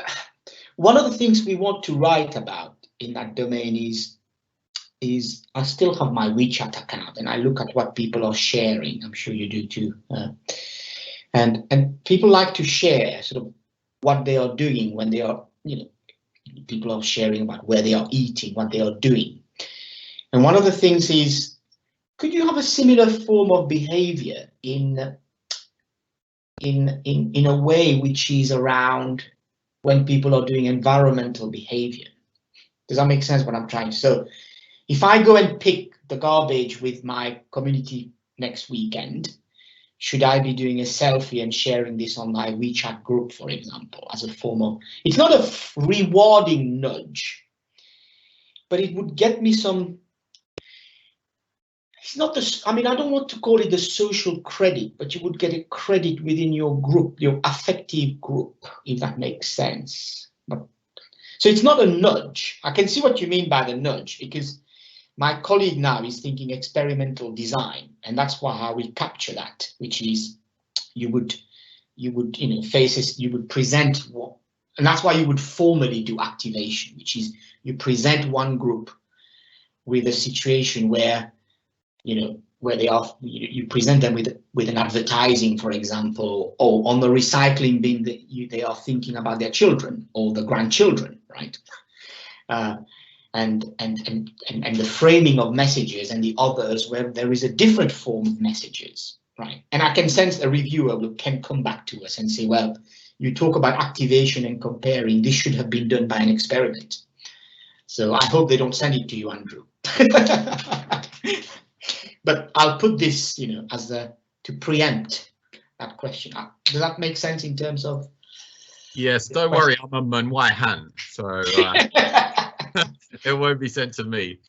one of the things we want to write about in that domain is I still have my WeChat account and I look at what people are sharing. I'm sure you do too. And people like to share sort of what they are doing when they are, people are sharing about where they are eating, what they are doing. And one of the things is, could you have a similar form of behavior in a way which is around when people are doing environmental behavior? Does that make sense what I'm trying to? So if I go and pick the garbage with my community next weekend, should I be doing a selfie and sharing this on my WeChat group, for example, as a form of, it's not a rewarding nudge, but it would get me some, it's not the, I mean, I don't want to call it the social credit, but you would get a credit within your group, your affective group, if that makes sense. But so it's not a nudge. I can see what you mean by the nudge, because my colleague now is thinking experimental design, and that's how we capture that, which is you would faces, you would present what, and that's why you would formally do activation, which is you present one group with a situation where where they are, you present them with an advertising, for example, or on the recycling bin that they are thinking about their children or the grandchildren, right? And the framing of messages, and the others where there is a different form of messages, right? And I can sense a reviewer can come back to us and say, well, you talk about activation and comparing, this should have been done by an experiment. So I hope they don't send it to you, Andrew. But I'll put this, as to preempt that question. Does that make sense in terms of? Yes, don't worry, I'm a Manwai Han, so it won't be sent to me.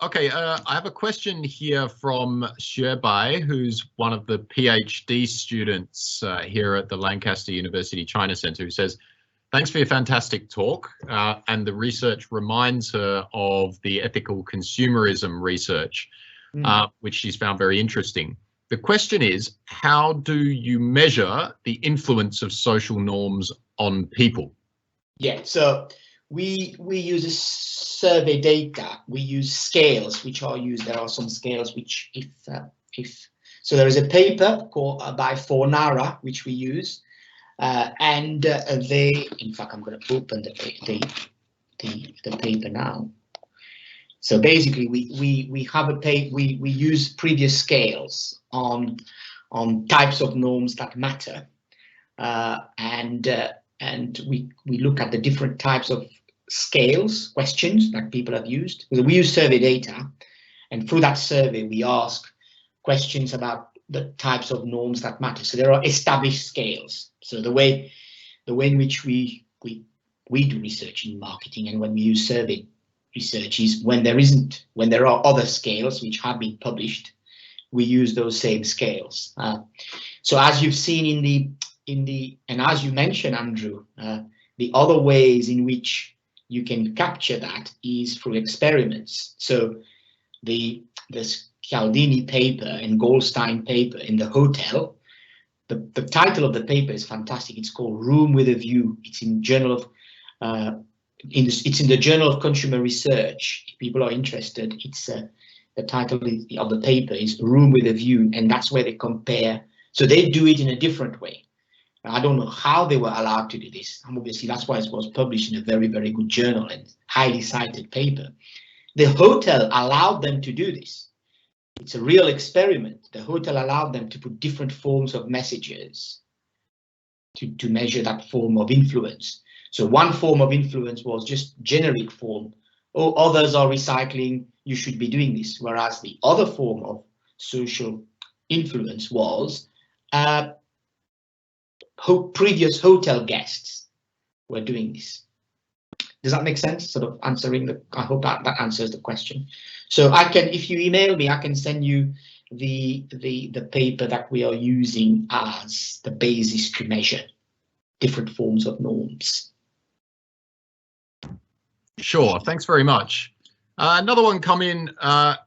Okay, I have a question here from Xuebai, who's one of the PhD students here at the Lancaster University China Center, who says, thanks for your fantastic talk. And the research reminds her of the ethical consumerism research, which she's found very interesting. The question is, how do you measure the influence of social norms on people? Yeah, so we use a survey data. We use scales which are used. There are some scales which, so there is a paper called by Fornara which we use, and they. In fact, I'm going to open the paper now. So basically, we have we use previous scales on types of norms that matter, and we look at the different types of scales, questions that people have used. We use survey data, and through that survey, we ask questions about the types of norms that matter. So there are established scales. So the way in which we do research in marketing and when we use survey research is when there are other scales which have been published, we use those same scales. So as you've seen and as you mentioned, Andrew, the other ways in which you can capture that is through experiments. So the Cialdini paper and Goldstein paper in the hotel, the title of the paper is fantastic. It's called Room with a View. It's in it's in the Journal of Consumer Research. If people are interested, it's the title of the paper is Room with a View, and that's where they compare. So they do it in a different way. I don't know how they were allowed to do this. Obviously, that's why it was published in a very, very good journal and highly cited paper. The hotel allowed them to do this. It's a real experiment. The hotel allowed them to put different forms of messages to measure that form of influence. So one form of influence was just generic form. Oh, others are recycling, you should be doing this. Whereas the other form of social influence was previous hotel guests were doing this. Does that make sense? Sort of answering I hope that answers the question. So I can, if you email me, I can send you the paper that we are using as the basis to measure different forms of norms. Sure, thanks very much. Another one come in.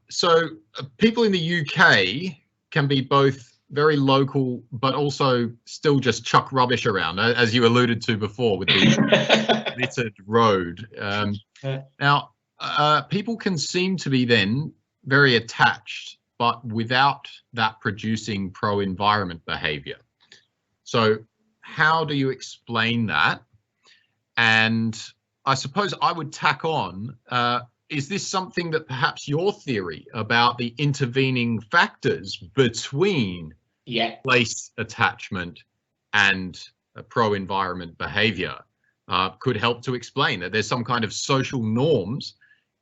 So people in the UK can be both very local, but also still just chuck rubbish around, as you alluded to before with the littered road. Now, people can seem to be then very attached, but without that producing pro-environment behaviour. So how do you explain that? And I suppose I would tack on, is this something that perhaps your theory about the intervening factors between place attachment and pro-environment behaviour could help to explain that there's some kind of social norms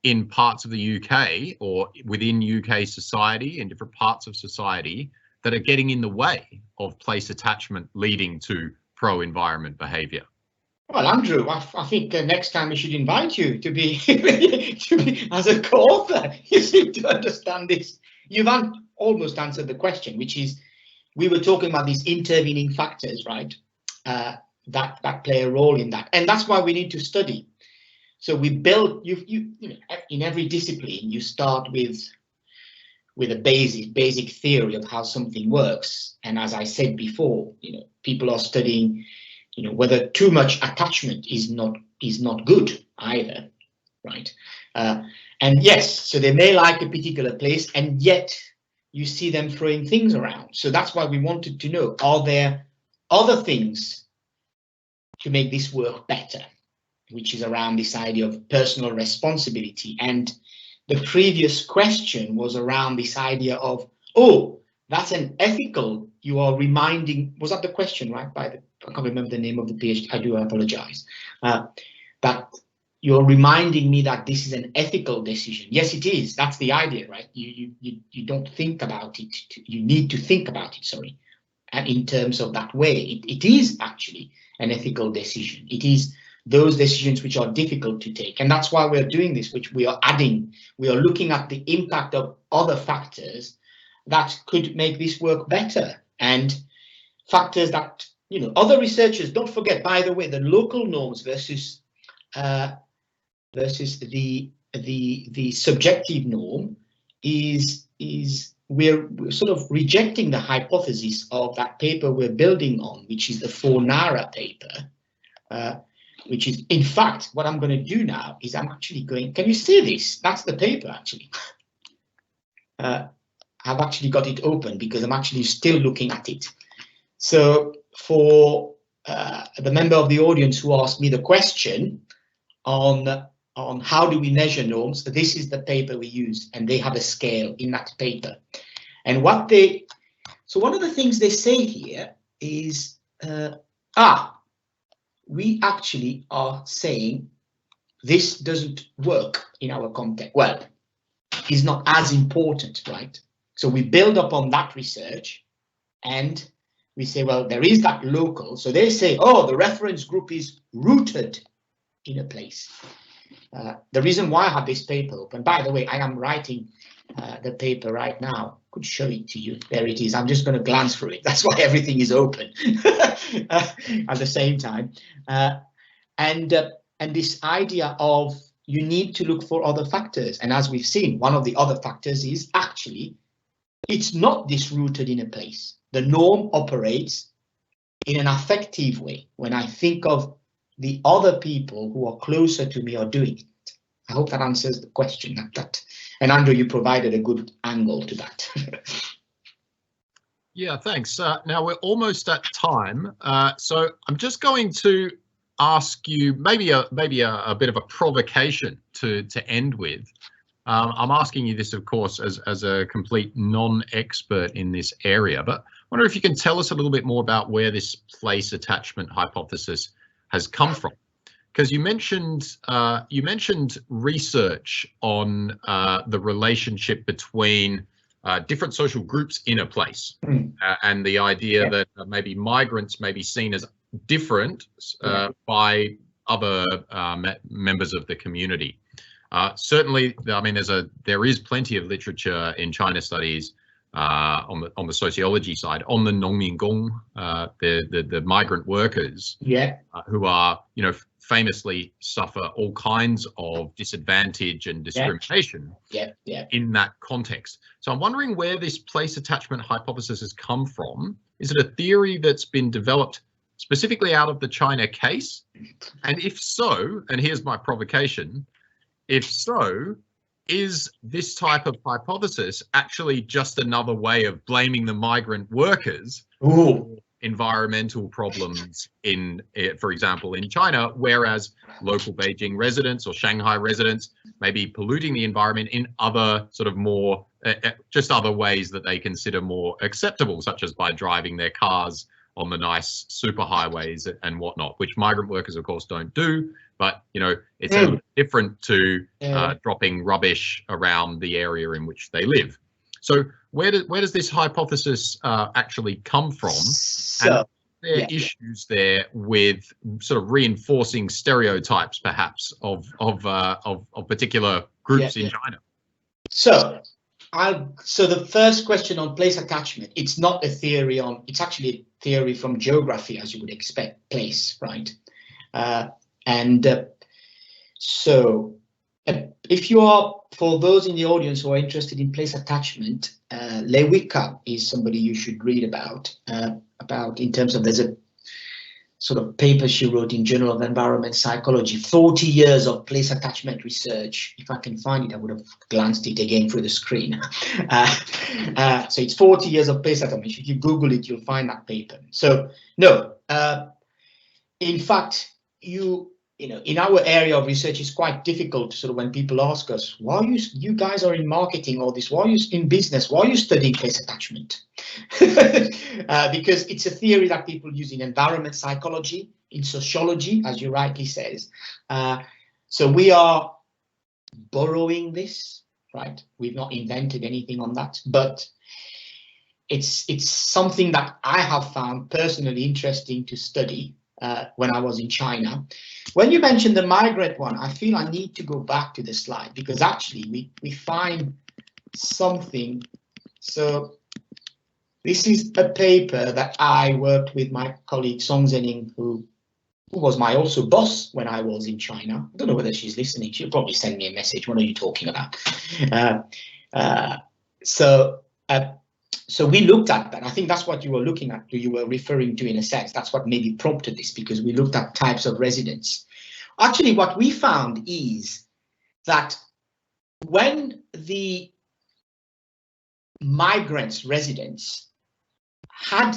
in parts of the UK or within UK society, in different parts of society, that are getting in the way of place attachment leading to pro-environment behaviour? Well, Andrew, I think next time we should invite you to be, as a co-author. You seem to understand this. You've almost answered the question, which is, we were talking about these intervening factors, right? That play a role in that, and that's why we need to study. So we build. You know, in every discipline, you start with a basic theory of how something works. And as I said before, people are studying, whether too much attachment is not good either, right? And yes, so they may like a particular place, and yet you see them throwing things around. So that's why we wanted to know, are there other things to make this work better, which is around this idea of personal responsibility. And the previous question was around this idea of, oh, that's an ethical, you are reminding, was that the question, right? I can't remember the name of the PhD, I do apologize. That you're reminding me that this is an ethical decision. Yes, it is. That's the idea, right? You don't think about it. You need to think about it, sorry. And in terms of that way, it is actually an ethical decision. It is those decisions which are difficult to take. And that's why we're doing this, which we are adding. We are looking at the impact of other factors that could make this work better. And factors that, other researchers, don't forget, by the way, the local norms versus the subjective norm is we're sort of rejecting the hypothesis of that paper we're building on, which is the Fornara paper, which is, in fact, what I'm going to do now is I'm actually going, can you see this? That's the paper, actually. I've actually got it open because I'm actually still looking at it. So for the member of the audience who asked me the question on how do we measure norms, this is the paper we use, and they have a scale in that paper. And so one of the things they say here is, we actually are saying this doesn't work in our context. Well, it's not as important, right? So we build upon that research and we say, well, there is that local. So they say, oh, the reference group is rooted in a place. The reason why I have this paper open, by the way, I am writing the paper right now. Could show it to you. There it is. I'm just going to glance through it. That's why everything is open at the same time. And this idea of you need to look for other factors. And as we've seen, one of the other factors is actually it's not disrooted in a place. The norm operates in an affective way. When I think of the other people who are closer to me are doing it. I hope that answers the question. And Andrew, you provided a good angle to that. Yeah, thanks. Now we're almost at time, so I'm just going to ask you maybe a bit of a provocation to end with. I'm asking you this, of course, as a complete non-expert in this area, but I wonder if you can tell us a little bit more about where this place attachment hypothesis has come from, because you mentioned research on the relationship between different social groups in a place, and the idea that maybe migrants may be seen as different by other members of the community. Certainly, I mean, there is plenty of literature in China studies on the sociology side on the Nongmingong, the migrant workers, who are, famously suffer all kinds of disadvantage and discrimination in that context. So I'm wondering where this place attachment hypothesis has come from. Is it a theory that's been developed specifically out of the China case? And if so, and here's my provocation, if so, is this type of hypothesis actually just another way of blaming the migrant workers for environmental problems for example, in China, whereas local Beijing residents or Shanghai residents may be polluting the environment in other sort of more, just other ways that they consider more acceptable, such as by driving their cars on the nice superhighways and whatnot, which migrant workers, of course, don't do. But, it's a little different to dropping rubbish around the area in which they live. So where does this hypothesis actually come from? And are there issues there with sort of reinforcing stereotypes, perhaps, of particular groups in China? So the first question on place attachment, it's not a theory it's actually a theory from geography, as you would expect, place, right? So if you are, for those in the audience who are interested in place attachment, LUCI is somebody you should read about in terms of, there's a sort of paper she wrote in Journal of Environment Psychology, 40 years of place attachment research. If I can find it, I would have glanced it again through the screen. So it's 40 years of place attachment. If you Google it, you'll find that paper. So no, in fact, in our area of research, it's quite difficult sort of when people ask us, why you guys are in marketing all this, why are you in business, why are you studying place attachment? Because it's a theory that people use in environment psychology, in sociology, as you rightly says. So we are borrowing this, right? We've not invented anything on that, but it's something that I have found personally interesting to study when I was in China. When you mentioned the migrant one, I feel I need to go back to the slide, because actually we find something. So this is a paper that I worked with my colleague Song Zening, who was my also boss when I was in China. I don't know whether she's listening. She'll probably send me a message. What are you talking about? So we looked at that. I think that's what you were looking at, you were referring to in a sense. That's what maybe prompted this, because we looked at types of residents. Actually, what we found is that when the migrants, residents, had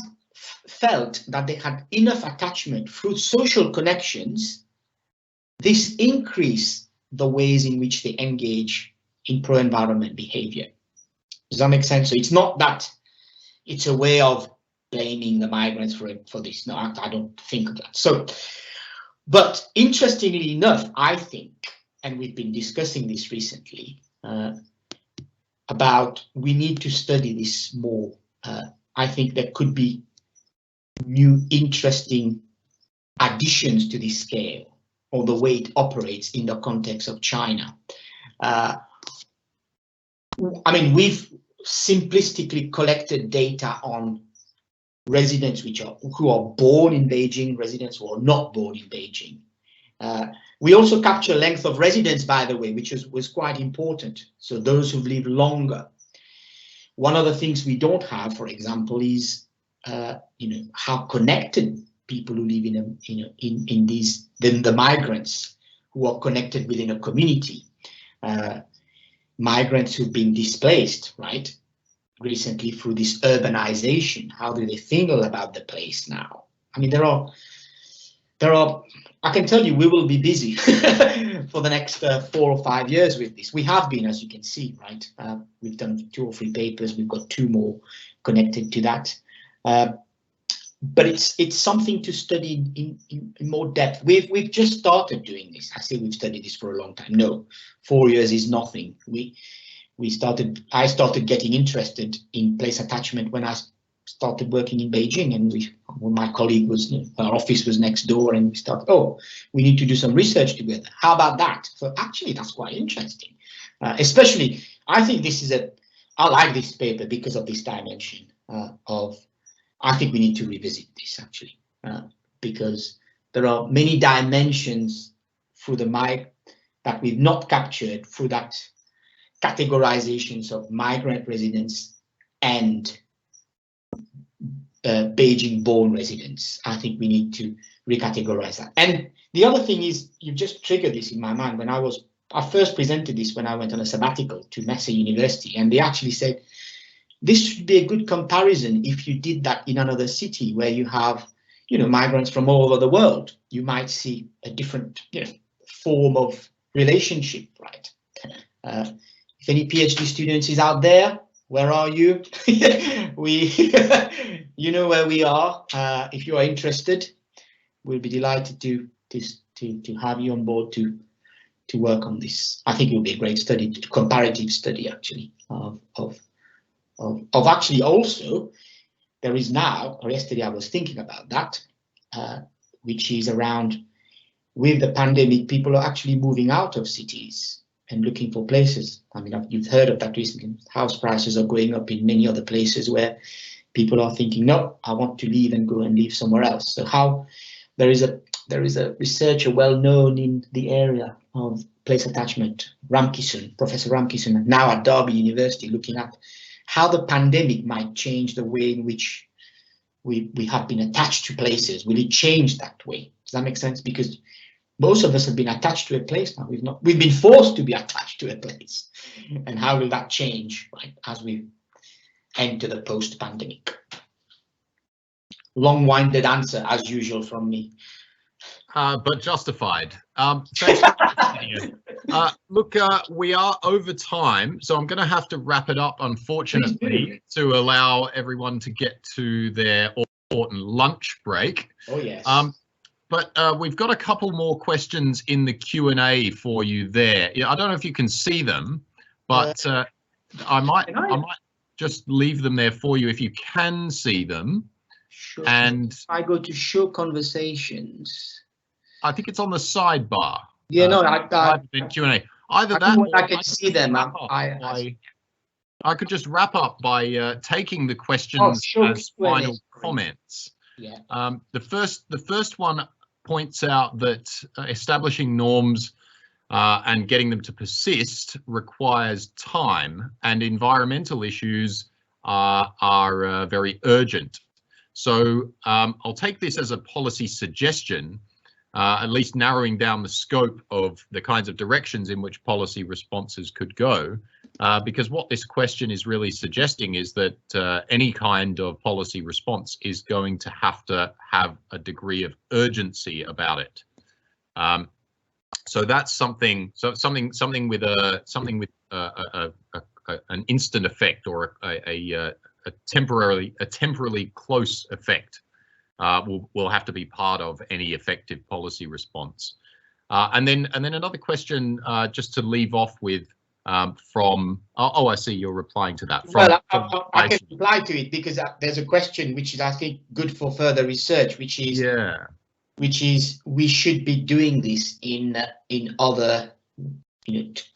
felt that they had enough attachment through social connections, this increased the ways in which they engage in pro-environment behavior. Does that make sense? So it's not that it's a way of blaming the migrants for this. No, I don't think of that. So, but interestingly enough, I think and we've been discussing this recently, about we need to study this more. I think there could be new interesting additions to this scale or the way it operates in the context of China. I mean, we've simplistically collected data on residents who are born in Beijing, residents who are not born in Beijing. We also capture length of residence, by the way, which was quite important. So those who've lived longer. One of the things we don't have, for example, is how connected people who live in the migrants who are connected within a community. Migrants who've been displaced, right, recently through this urbanization. How do they feel about the place now? I mean, there are. I can tell you, we will be busy for the next 4 or 5 years with this. We have been, as you can see, right? We've done 2 or 3 papers. We've got 2 more connected to that. But it's something to study in more depth. We've just started doing this. I say we've studied this for a long time. No, 4 years is nothing. I started getting interested in place attachment when I started working in Beijing, and when my colleague our office was next door, and we started, we need to do some research together. How about that? So actually, that's quite interesting. Especially, I think I like this paper because of this dimension I think we need to revisit this actually, because there are many dimensions through that we've not captured through that categorizations of migrant residents and Beijing-born residents. I think we need to recategorize that. And the other thing is, you just triggered this in my mind when I first presented this when I went on a sabbatical to Messe University, and they actually said, this should be a good comparison if you did that in another city where you have, migrants from all over the world. You might see a different, form of relationship, right? If any PhD students is out there, where are you? You know where we are. If you are interested, we'll be delighted to have you on board to work on this. I think it will be a great study, comparative study actually of actually also there is now, or yesterday I was thinking about that, which is around with the pandemic, people are actually moving out of cities and looking for places. I mean, you've heard of that recently. House prices are going up in many other places where people are thinking, no, I want to leave and go and live somewhere else. So how there is a researcher well known in the area of place attachment, Professor Ramkissoon, now at Derby University, looking at how the pandemic might change the way in which we have been attached to places. Will it change that way? Does that make sense? Because most of us have been attached to a place now. We've been forced to be attached to a place. And how will that change, right, as we enter the post-pandemic? Long-winded answer, as usual, from me. But justified. Thanks for look, we are over time, so I'm going to have to wrap it up, unfortunately, to allow everyone to get to their important lunch break. Oh, yes. But we've got a couple more questions in the Q&A for you there. I don't know if you can see them, but I might just leave them there for you if you can see them. Sure. And I go to show conversations. I think it's on the sidebar. Yeah, no, Q&A. Either that, or I can see them. I could just wrap up by taking the questions as final comments. Yeah. The first one points out that establishing norms and getting them to persist requires time, and environmental issues are very urgent. So I'll take this as a policy suggestion, at least narrowing down the scope of the kinds of directions in which policy responses could go, because what this question is really suggesting is that any kind of policy response is going to have a degree of urgency about it. So that's something with an instant effect, or a temporarily close effect will have to be part of any effective policy response. And then another question, just to leave off with, from I see you're replying to that. Well, I can reply to it because there's a question which is, I think, good for further research, which is we should be doing this in other,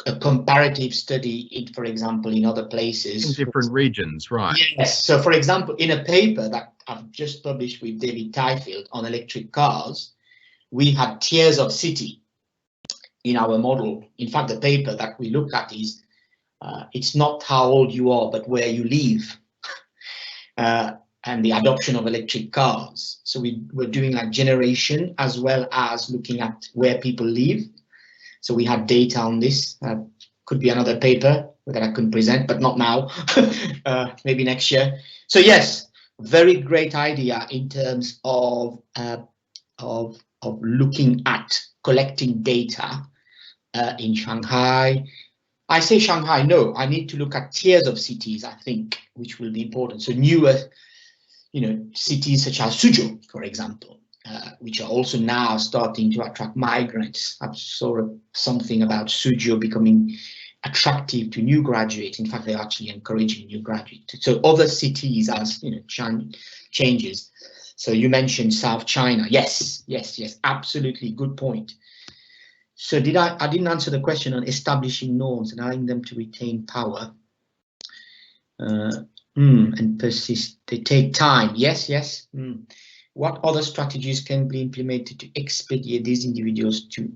a comparative study in, for example, in other places, in different regions, right? Yes. So, for example, in a paper that I've just published with David Tyfield on electric cars, we had tiers of city in our model. In fact, the paper that we looked at is it's not how old you are, but where you live, and the adoption of electric cars. So we were doing like generation as well as looking at where people live. So we had data on this. Could be another paper that I couldn't present, but not now. Maybe next year. So yes, very great idea in terms of looking at collecting data in Shanghai. I say Shanghai, no, I need to look at tiers of cities, I think, which will be important. So newer, cities such as Suzhou, for example, which are also now starting to attract migrants. I saw something about Suzhou becoming attractive to new graduates. In fact, they're actually encouraging new graduates. So other cities as changes. So you mentioned South China. Yes, absolutely, good point. So I didn't answer the question on establishing norms and allowing them to retain power and persist. They take time. Yes. What other strategies can be implemented to expedite these individuals to?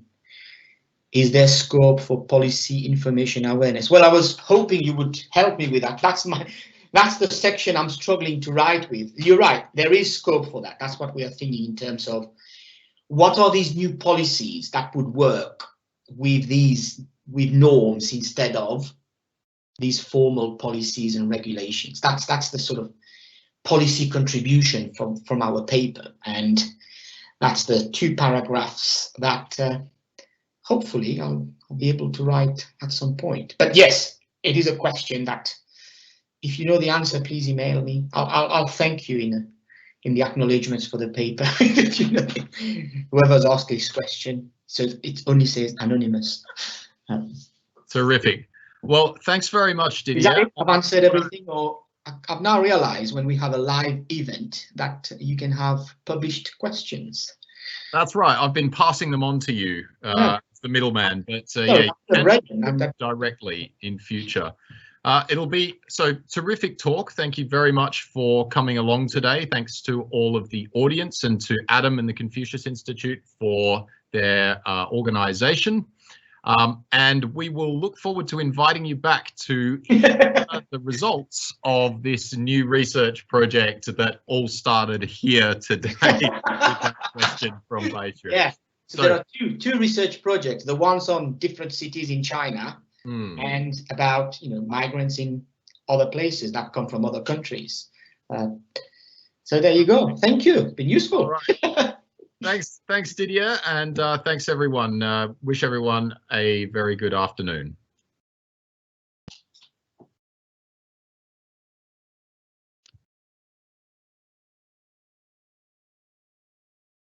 Is there scope for policy information awareness? Well, I was hoping you would help me with that. That's the section I'm struggling to write with. You're right, there is scope for that. That's what we are thinking in terms of what are these new policies that would work with norms instead of these formal policies and regulations. That's the sort of policy contribution from our paper, and that's the 2 paragraphs that hopefully I'll be able to write at some point. But yes, it is a question that, if you know the answer, please email me. I'll thank you in the acknowledgements for the paper. Whoever's asked this question, so it only says anonymous. Terrific. Well, thanks very much, Didier. I've answered everything, or I've now realized when we have a live event that you can have published questions. That's right. I've been passing them on to you, the middleman, but you can read them directly in future. It'll be so terrific talk. Thank you very much for coming along today. Thanks to all of the audience and to Adam and the Confucius Institute for their organisation. And we will look forward to inviting you back to the results of this new research project that all started here today with that question from Beatrice. Yeah, so there are two research projects, the ones on different cities in China and about migrants in other places that come from other countries. So there you go. Thank you. It's been useful. All right. Thanks Didier, and thanks everyone. Wish everyone a very good afternoon.